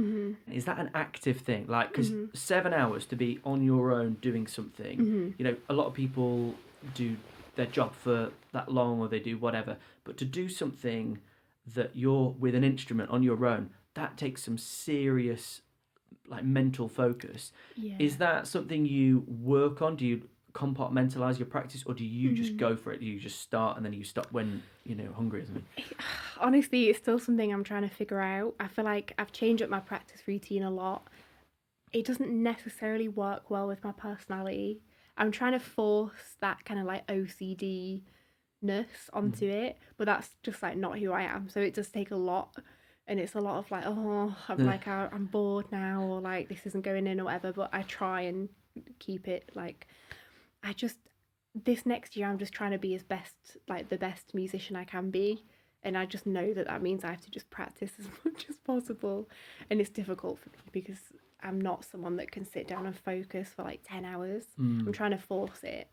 Is that an active thing? Like, because 7 hours to be on your own doing something, you know, a lot of people do their job for that long or they do whatever, but to do something that you're with an instrument on your own, that takes some serious like mental focus. Is that something you work on? Do you compartmentalize your practice, or do you just go for it? Do you just start and then you stop when you're hungry or something? Honestly, it's still something I'm trying to figure out. I feel like I've changed up my practice routine a lot. It doesn't necessarily work well with my personality. I'm trying to force that kind of like OCD-ness onto it, but that's just like not who I am. So it does take a lot, and it's a lot of like, oh, I'm bored now, or like this isn't going in or whatever. But I try and keep it like, this next year I'm just trying to be the best musician I can be. And I just know that means I have to just practice as much as possible. And it's difficult for me because I'm not someone that can sit down and focus for like 10 hours. I'm trying to force it,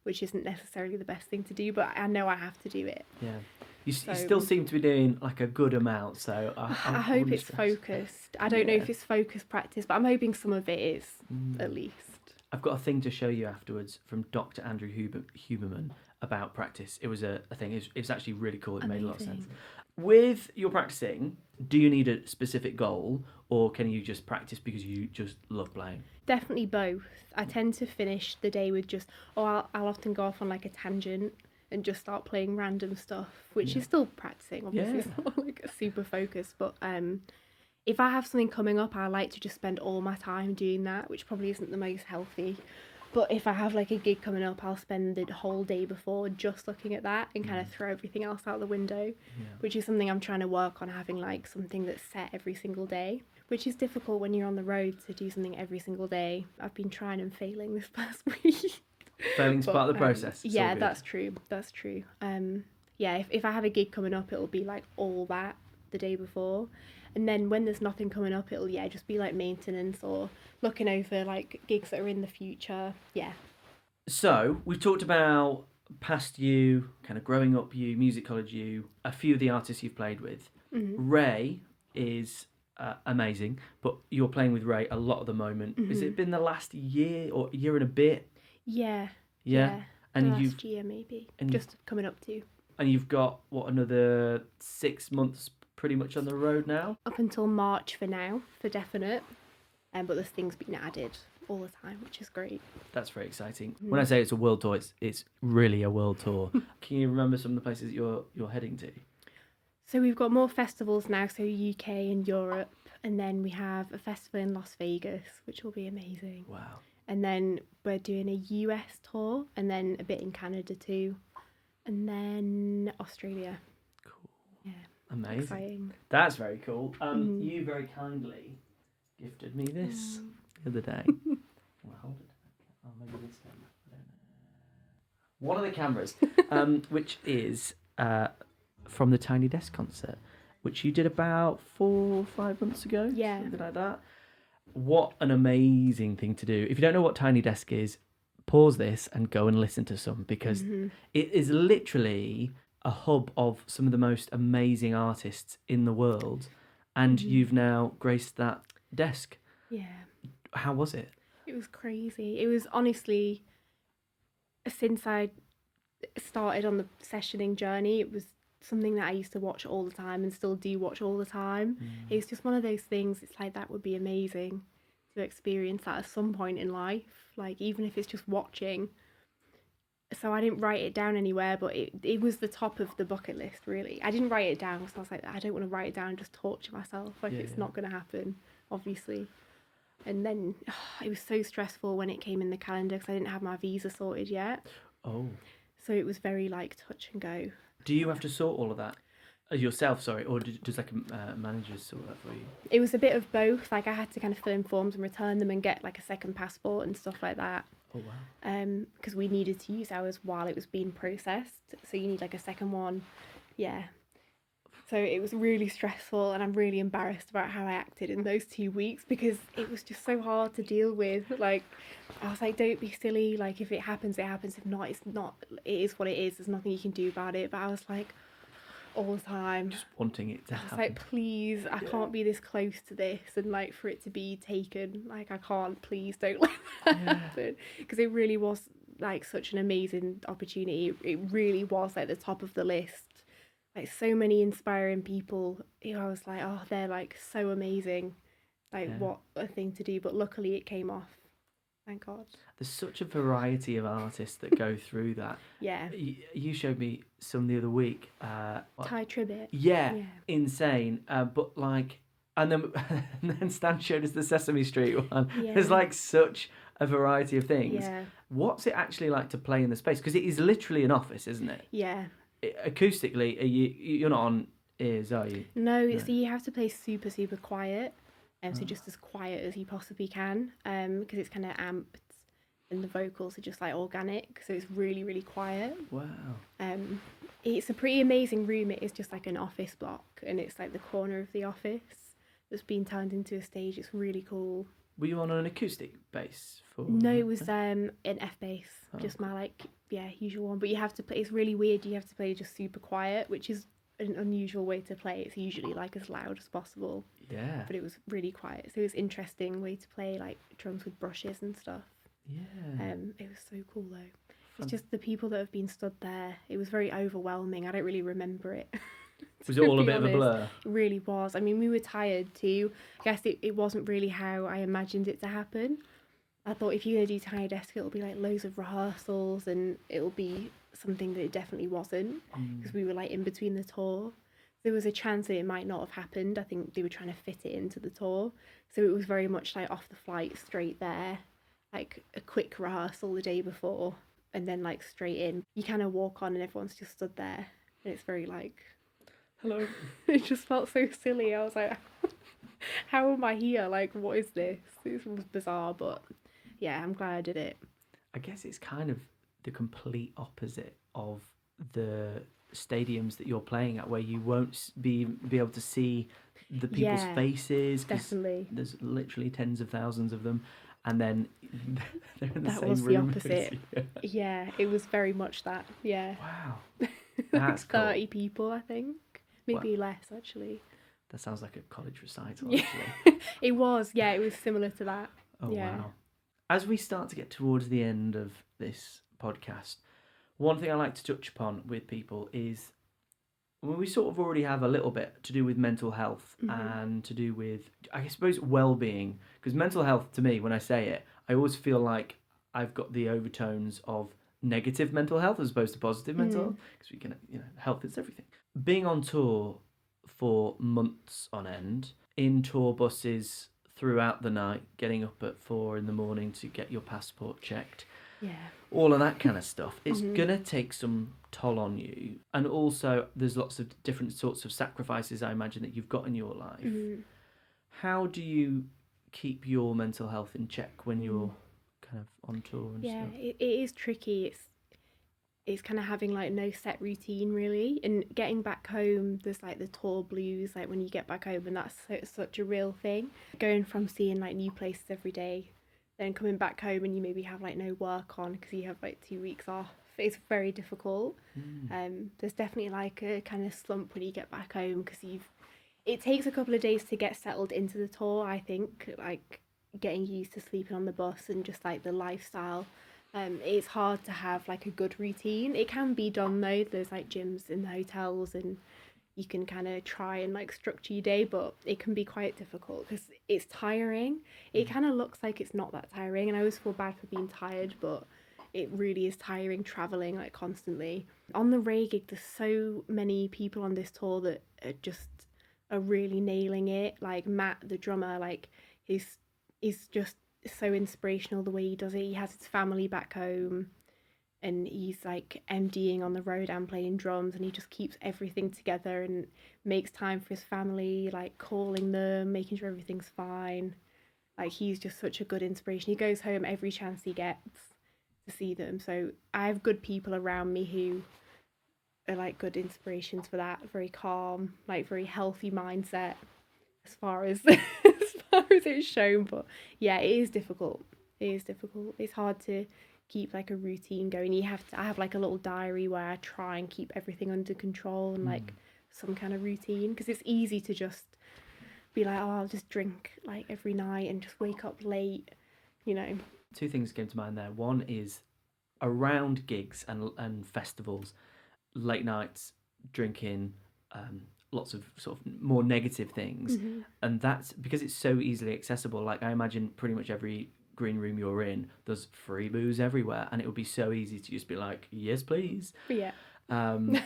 which isn't necessarily the best thing to do, but I know I have to do it. Yeah. You still seem to be doing like a good amount, so I hope it's focused. I don't know if it's focused practice, but I'm hoping some of it is, at least. I've got a thing to show you afterwards from Dr. Andrew Huberman about practice. It was a thing. It was actually really cool. It made a lot of sense. With your practicing, do you need a specific goal, or can you just practice because you just love playing? Definitely both. I tend to finish the day with I'll often go off on like a tangent and just start playing random stuff, which is still practicing. Obviously, it's not like a super focus, but if I have something coming up, I like to just spend all my time doing that, which probably isn't the most healthy. But if I have like a gig coming up, I'll spend the whole day before just looking at that and kind of throw everything else out the window, which is something I'm trying to work on, having like something that's set every single day, which is difficult when you're on the road to do something every single day. I've been trying and failing this past week. Failing's part of the process. Yeah, that's true. If I have a gig coming up, it'll be like all that the day before. And then when there's nothing coming up, it'll just be like maintenance or looking over like gigs that are in the future. Yeah. So we've talked about past you, kind of growing up you, music college you, a few of the artists you've played with. RAYE is amazing, but you're playing with RAYE a lot at the moment. Has it been the last year or year and a bit? Yeah. And last year maybe, and just coming up to. And you've got another 6 months pretty much on the road now? Up until March for now, for definite. But there's things being added all the time, which is great. That's very exciting. When I say it's a world tour, it's really a world tour. Can you remember some of the places you're heading to? So we've got more festivals now, so UK and Europe, and then we have a festival in Las Vegas, which will be amazing. Wow. And then we're doing a US tour, and then a bit in Canada too, and then Australia. Cool. Yeah. Amazing. Exciting. That's very cool. You very kindly gifted me this the other day. Well, hold it. Oh, maybe this camera. I don't know. One of the cameras, which is from the Tiny Desk concert, which you did about 4 or 5 months ago. Yeah. Something like that. What an amazing thing to do. If you don't know what Tiny Desk is, pause this and go and listen to some, because it is literally a hub of some of the most amazing artists in the world, and you've now graced that desk. Yeah. How was it? It was crazy. It was honestly, since I started on the sessioning journey, it was something that I used to watch all the time and still do watch all the time. It's just one of those things, it's like that would be amazing to experience that at some point in life, like even if it's just watching. So I didn't write it down anywhere, but it was the top of the bucket list, really. I didn't write it down because I was like, I don't want to write it down and just torture myself, like it's not going to happen, obviously. And then it was so stressful when it came in the calendar because I didn't have my visa sorted yet. Oh. So it was very like touch and go. Do you have to sort all of that yourself, sorry, or does like a manager sort that for you? It was a bit of both. Like I had to kind of fill in forms and return them and get like a second passport and stuff like that. Oh wow. Because we needed to use ours while it was being processed. So you need like a second one. Yeah. So it was really stressful, and I'm really embarrassed about how I acted in those 2 weeks because it was just so hard to deal with. Like, I was like, don't be silly. Like, if it happens, it happens. If not, it's not. It is what it is. There's nothing you can do about it. But I was like, all the time, just wanting it to happen. I was like, please, I can't be this close to this, and like for it to be taken. Like, I can't. Please don't let that happen, because it really was like such an amazing opportunity. It really was like the top of the list. Like so many inspiring people who I was like, oh, they're like so amazing. Like what a thing to do. But luckily it came off. Thank God. There's such a variety of artists that go through that. Yeah. You showed me some the other week. Ty Tribbett. Yeah, insane. But like, and then Stan showed us the Sesame Street one. Yeah. There's like such a variety of things. Yeah. What's it actually like to play in the space? Because it is literally an office, isn't it? Yeah. Acoustically, you're not on ears, are you? No, so you have to play super, super quiet. So just as quiet as you possibly can, because it's kind of amped, and the vocals are just like organic, so it's really, really quiet. Wow. It's a pretty amazing room. It is just like an office block, and it's like the corner of the office that's been turned into a stage. It's really cool. Were you on an acoustic bass for? No, it was an F bass, just my like usual one. But you have to play. It's really weird. You have to play just super quiet, which is an unusual way to play. It's usually like as loud as possible. Yeah. But it was really quiet, so it was interesting way to play like drums with brushes and stuff. Yeah. It was so cool though. It's just the people that have been stood there. It was very overwhelming. I don't really remember it. Was it all a bit of a blur? It really was. I mean, we were tired too. I guess it wasn't really how I imagined it to happen. I thought if you're going to do Tiny Desk, it'll be like loads of rehearsals, and it'll be something that it definitely wasn't, because we were like in between the tour. There was a chance that it might not have happened. I think they were trying to fit it into the tour. So it was very much like off the flight, straight there, like a quick rehearsal the day before, and then like straight in. You kind of walk on and everyone's just stood there, and it's very like, hello. It just felt so silly. I was like, how am I here? Like, what is this? This was bizarre, but yeah, I'm glad I did it. I guess it's kind of the complete opposite of the stadiums that you're playing at, where you won't be able to see the people's faces. Definitely. There's literally tens of thousands of them, and then they're in the that same was room. the opposite. Yeah, it was very much that. Yeah. Wow. That's cool. 30 people, I think. Maybe less, actually. That sounds like a college recital, Yeah. actually. It was, yeah, it was similar to that. Oh, yeah. wow. As we start to get towards the end of this podcast, one thing I like to touch upon with people is, well, we sort of already have a little bit to do with mental health and to do with, I suppose, well-being. Because mental health, to me, when I say it, I always feel like I've got the overtones of negative mental health as opposed to positive mental health. Because we can, health is everything. Being on tour for months on end, in tour buses throughout the night, getting up at 4 a.m. to get your passport checked, all of that kind of stuff, it's gonna take some toll on you. And also there's lots of different sorts of sacrifices, I imagine, that you've got in your life. How do you keep your mental health in check when you're kind of on tour and stuff? It is tricky. It's kind of having like no set routine really, and getting back home, there's like the tour blues, like when you get back home, and that's such a real thing. Going from seeing like new places every day then coming back home and you maybe have like no work on because you have like 2 weeks off. It's very difficult. There's definitely like a kind of slump when you get back home because it takes a couple of days to get settled into the tour, I think, like getting used to sleeping on the bus and just like the lifestyle. It's hard to have like a good routine. It can be done though. There's like gyms in the hotels and you can kind of try and like structure your day, but it can be quite difficult because it's tiring. It kind of looks like it's not that tiring, and I always feel bad for being tired, but it really is tiring traveling like constantly. On the RAYE gig, there's so many people on this tour that are really nailing it. Like Matt, the drummer, like he's just so inspirational the way he does it. He has his family back home and he's like MDing on the road and playing drums, and he just keeps everything together and makes time for his family, like calling them, making sure everything's fine. Like he's just such a good inspiration. He goes home every chance he gets to see them. So I have good people around me who are like good inspirations for that. Very calm, like very healthy mindset as far as it's shown. But yeah, it is difficult. It's hard to keep like a routine going. I have like a little diary where I try and keep everything under control and like some kind of routine, because it's easy to just be like, oh, I'll just drink like every night and just wake up late, you know. Two things came to mind there. One is around gigs and festivals, late nights, drinking, lots of sort of more negative things. And that's because it's so easily accessible. Like I imagine pretty much every green room you're in, there's free booze everywhere, and it would be so easy to just be like, yes please. Yeah.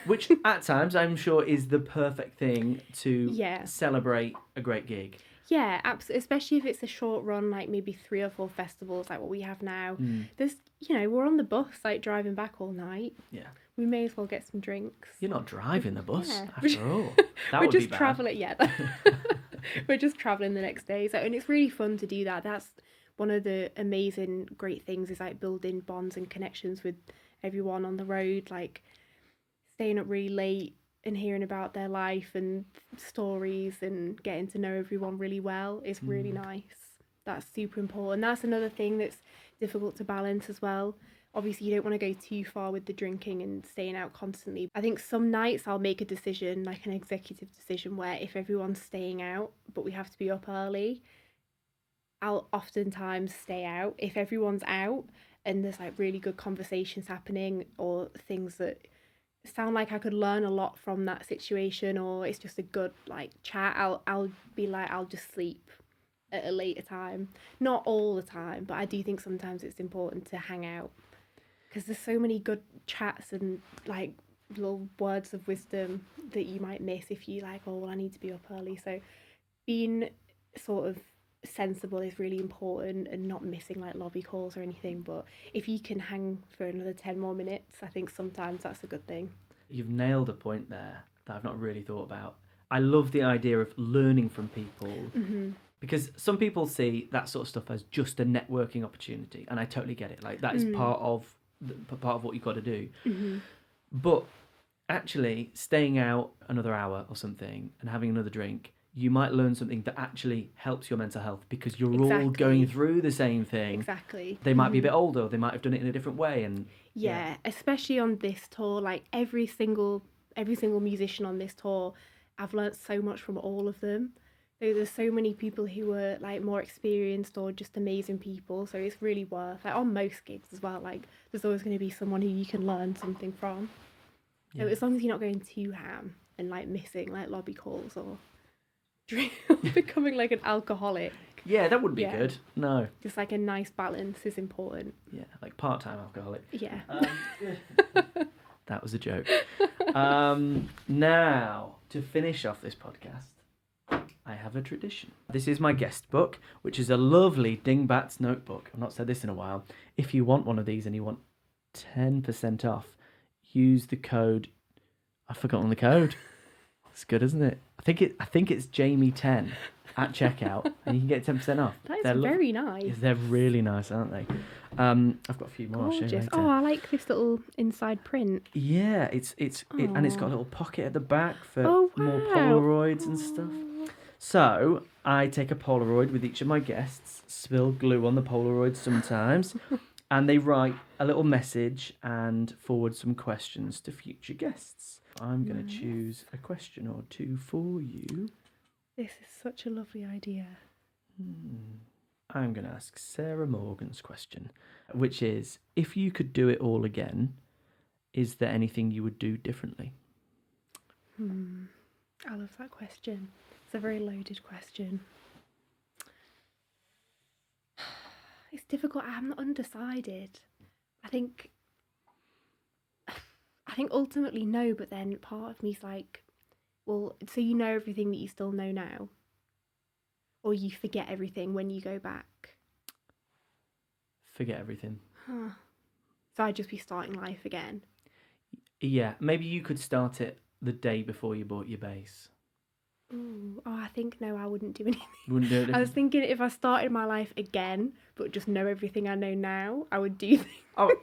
Which at times I'm sure is the perfect thing to celebrate a great gig. Yeah, absolutely. Especially if it's a short run, like maybe 3 or 4 festivals, like what we have now. There's, we're on the bus, like driving back all night. Yeah. We may as well get some drinks. You're not driving the bus after all. That We're would just be bad. traveling. Yeah. We're just traveling the next day. So, and it's really fun to do that. That's one of the amazing, great things is like building bonds and connections with everyone on the road, like staying up really late and hearing about their life and stories and getting to know everyone really well is really nice. That's super important. That's another thing that's difficult to balance as well. Obviously, you don't want to go too far with the drinking and staying out constantly. I think some nights I'll make a decision, like an executive decision, where if everyone's staying out but we have to be up early, I'll oftentimes stay out. If everyone's out and there's like really good conversations happening or things that sound like I could learn a lot from that situation, or it's just a good like chat, I'll be like, I'll just sleep at a later time. Not all the time, but I do think sometimes it's important to hang out because there's so many good chats and like little words of wisdom that you might miss if you like, oh well, I need to be up early. So being sort of sensible is really important and not missing like lobby calls or anything, but if you can hang for another 10 more minutes, I think sometimes that's a good thing. You've nailed a point there that I've not really thought about. I love the idea of learning from people, because some people see that sort of stuff as just a networking opportunity, and I totally get it. Like that is part of what you've got to do. But actually staying out another hour or something and having another drink, you might learn something that actually helps your mental health because you're all going through the same thing. Exactly. They might be a bit older, they might have done it in a different way, and especially on this tour, like every single musician on this tour, I've learnt so much from all of them. There's so many people who are like more experienced or just amazing people, so it's really worth, like on most gigs as well, like there's always going to be someone who you can learn something from. So as long as you're not going too ham and like missing like lobby calls or becoming like an alcoholic. Yeah, that wouldn't be good. No. Just like a nice balance is important. Yeah, like part-time alcoholic. Yeah. That was a joke. Now, to finish off this podcast, I have a tradition. This is my guest book, which is a lovely Dingbats notebook. I've not said this in a while. If you want one of these and you want 10% off, use the code. I've forgotten the code. It's good, isn't it? I think it's Jamie10 at checkout, and you can get 10% off. That is very nice. They're really nice, aren't they? I've got a few more. I'll show you later. Oh, I like this little inside print. Yeah, and it's got a little pocket at the back for more Polaroids and stuff. So I take a Polaroid with each of my guests, spill glue on the Polaroid sometimes, and they write a little message and forward some questions to future guests. I'm going to choose a question or two for you. This is such a lovely idea. I'm going to ask Sarah Morgan's question, which is, if you could do it all again, is there anything you would do differently? I love that question. It's a very loaded question. It's difficult. I'm undecided. I think ultimately no, but then part of me's like, well, so you know everything that you still know now? Or you forget everything when you go back? Forget everything. Huh. So I'd just be starting life again. Yeah, maybe you could start it the day before you bought your bass. Ooh, oh, I think no, I wouldn't do anything. Wouldn't do it. I was thinking if I started my life again, but just know everything I know now, I would do things. Oh,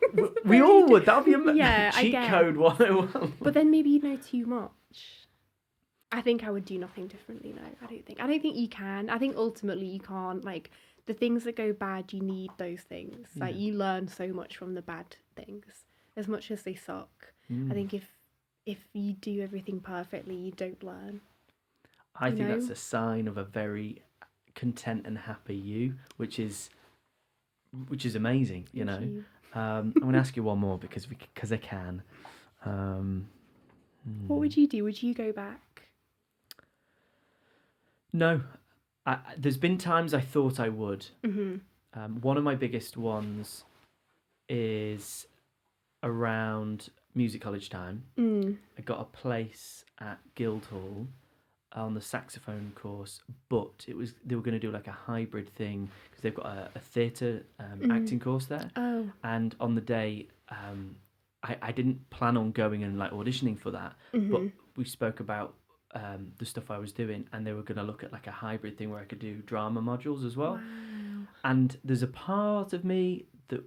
we all would. That would be Yeah, I cheat guess. code 101. But then maybe you know too much. I think I would do nothing differently. No, I don't think you can. I think ultimately you can't. Like the things that go bad, you need those things. Like you learn so much from the bad things, as much as they suck. I think if you do everything perfectly, you don't learn. I think that's a sign of a very content and happy you, which is amazing. You know. I'm going to ask you one more because I can. What would you do? Would you go back? No, there's been times I thought I would. One of my biggest ones is around music college time. I got a place at Guildhall on the saxophone course, but they were going to do like a hybrid thing because they've got a theatre acting course there. Oh. And on the day, I didn't plan on going and like auditioning for that, but we spoke about the stuff I was doing, and they were going to look at like a hybrid thing where I could do drama modules as well. Wow. And there's a part of me that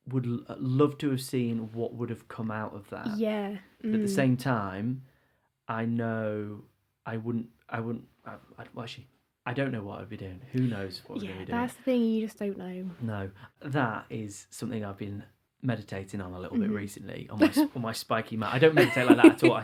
would love to have seen what would have come out of that. Yeah. But at the same time, I know I wouldn't. Well, actually, I don't know what I'd be doing. Who knows what we're going to be doing? That's the thing. You just don't know. No, that is something I've been meditating on a little bit recently on my spiky mat. I don't meditate like that at all.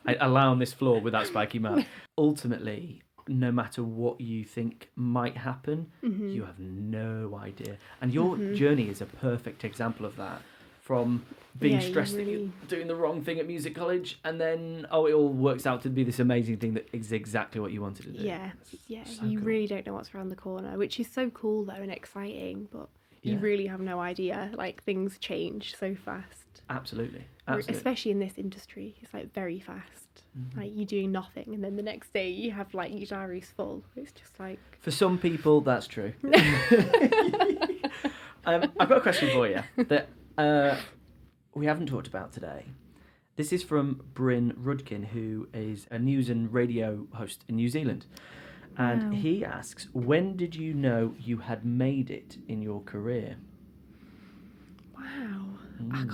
I lie on this floor without spiky mat. Ultimately, no matter what you think might happen, you have no idea. And your journey is a perfect example of that. From being stressed that you're doing the wrong thing at music college, and then it all works out to be this amazing thing that is exactly what you wanted to do. Yeah, So you cool. really don't know what's around the corner, which is so cool though and exciting, but you really have no idea. Like things change so fast. Absolutely. Especially in this industry, it's like very fast. Like you're doing nothing, and then the next day you have like your diary's full. It's just like For some people, that's true. I've got a question for you that we haven't talked about today. This is from Bryn Rudkin, who is a news and radio host in New Zealand. And he asks, when did you know you had made it in your career? wow, I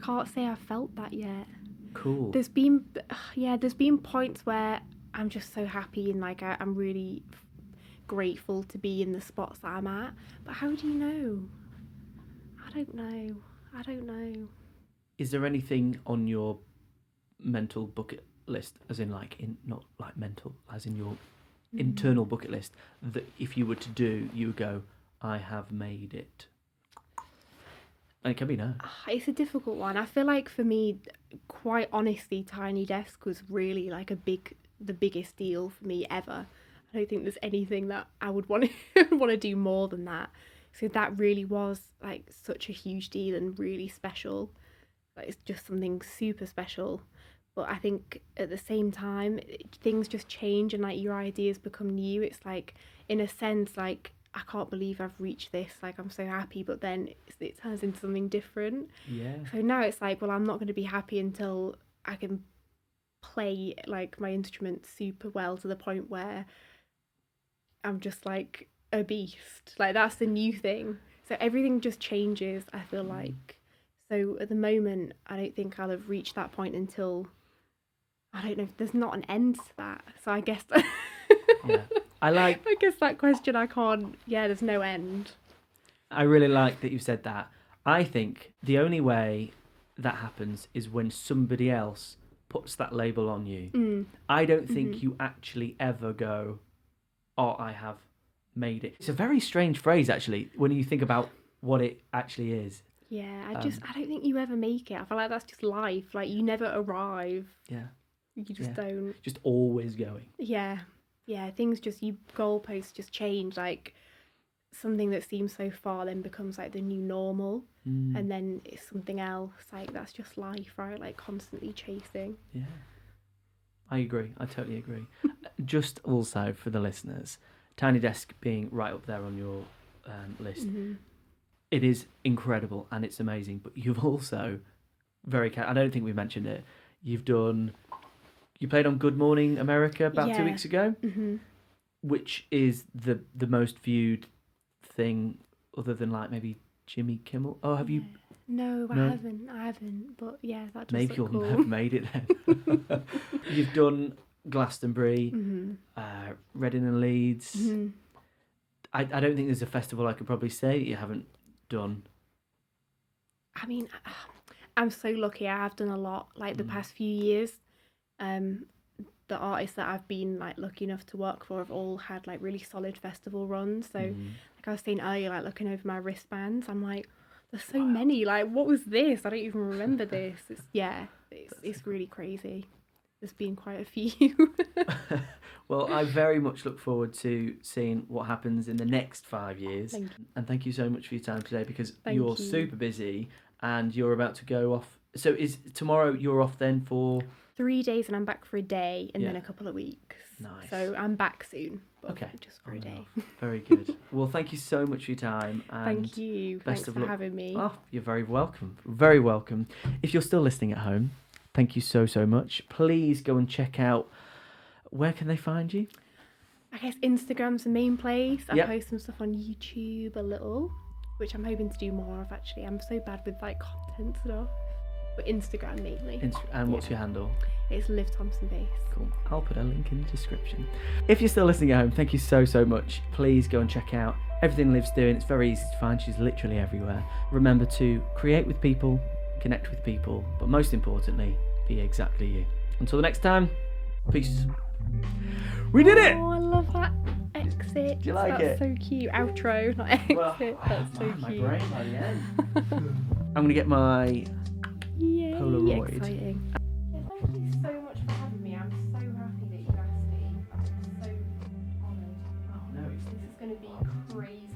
can't say I felt that yet. Cool. There's been points where I'm just so happy and like I'm really grateful to be in the spots that I'm at. But how do you know? I don't know. Is there anything on your mental bucket list, as in like not like mental, as in your internal bucket list, that if you were to do, you would go, I have made it? And it can be no. It's a difficult one. I feel like for me, quite honestly, Tiny Desk was really like the biggest deal for me ever. I don't think there's anything that I would want to do more than that. So that really was like such a huge deal and really special. Like it's just something super special. But I think at the same time, things just change and like your ideas become new. It's like, in a sense, like I can't believe I've reached this. Like I'm so happy, but then it turns into something different. Yeah. So now it's like, well, I'm not going to be happy until I can play like my instrument super well to the point where I'm just like a beast. Like that's the new thing. So everything just changes, I feel like. So at the moment, I don't think I'll have reached that point until I don't know, there's not an end to that. So I guess Yeah. I guess that question I can't, there's no end. I really like that you said that. I think the only way that happens is when somebody else puts that label on you. I don't think you actually ever go, oh, I have made it. It's a very strange phrase, actually, when you think about what it actually is. Yeah, I don't think you ever make it. I feel like that's just life. Like, you never arrive. Yeah. You just don't. Just always going. Yeah. Yeah, things just, goalposts just change. Like, something that seems so far then becomes like the new normal. And then it's something else. Like, that's just life, right? Like, constantly chasing. Yeah. I agree. I totally agree. Just also for the listeners, Tiny Desk being right up there on your list, it is incredible and it's amazing. But you've also I don't think we mentioned it. You played on Good Morning America about 2 weeks ago, which is the most viewed thing other than like maybe Jimmy Kimmel. Oh, have you? No, I haven't. But yeah, that does maybe you'll cool. have made it then. You've done Glastonbury, Reading and Leeds. I don't think there's a festival I could probably say that you haven't done. I mean, I'm so lucky. I have done a lot. Like the past few years, the artists that I've been like lucky enough to work for have all had like really solid festival runs. So like I was saying earlier, like looking over my wristbands, I'm like, there's so many. Like, what was this? I don't even remember this. It's really crazy. There's been quite a few. Well, I very much look forward to seeing what happens in the next 5 years. And thank you so much for your time today, because you're super busy and you're about to go off. So is tomorrow you're off then for 3 days, and I'm back for a day and then a couple of weeks. Nice. So I'm back soon. But okay. Just for a day. Very good. Well, thank you so much for your time. And thank you. Thanks for having me. Oh, you're very welcome. Very welcome. If you're still listening at home, thank you so much. Please go and check out. Where can they find you? I guess Instagram's the main place. I post some stuff on YouTube a little, which I'm hoping to do more of actually. I'm so bad with like content stuff. But Instagram mainly. And what's your handle? It's Liv Thompson Bass. Cool. I'll put a link in the description. If you're still listening at home, thank you so much. Please go and check out everything Liv's doing. It's very easy to find. She's literally everywhere. Remember to create with people, connect with people, but most importantly, be exactly you. Until the next time, peace. We did it! Oh, I love that exit. Do you like That's it? so cute. Outro, not exit. Well, That's so cute. My brain by the end. I'm going to get my Yay, Polaroid. Exciting. Thank you so much for having me. I'm so happy that you asked me. I'm so honoured. Oh no, This is going to be crazy.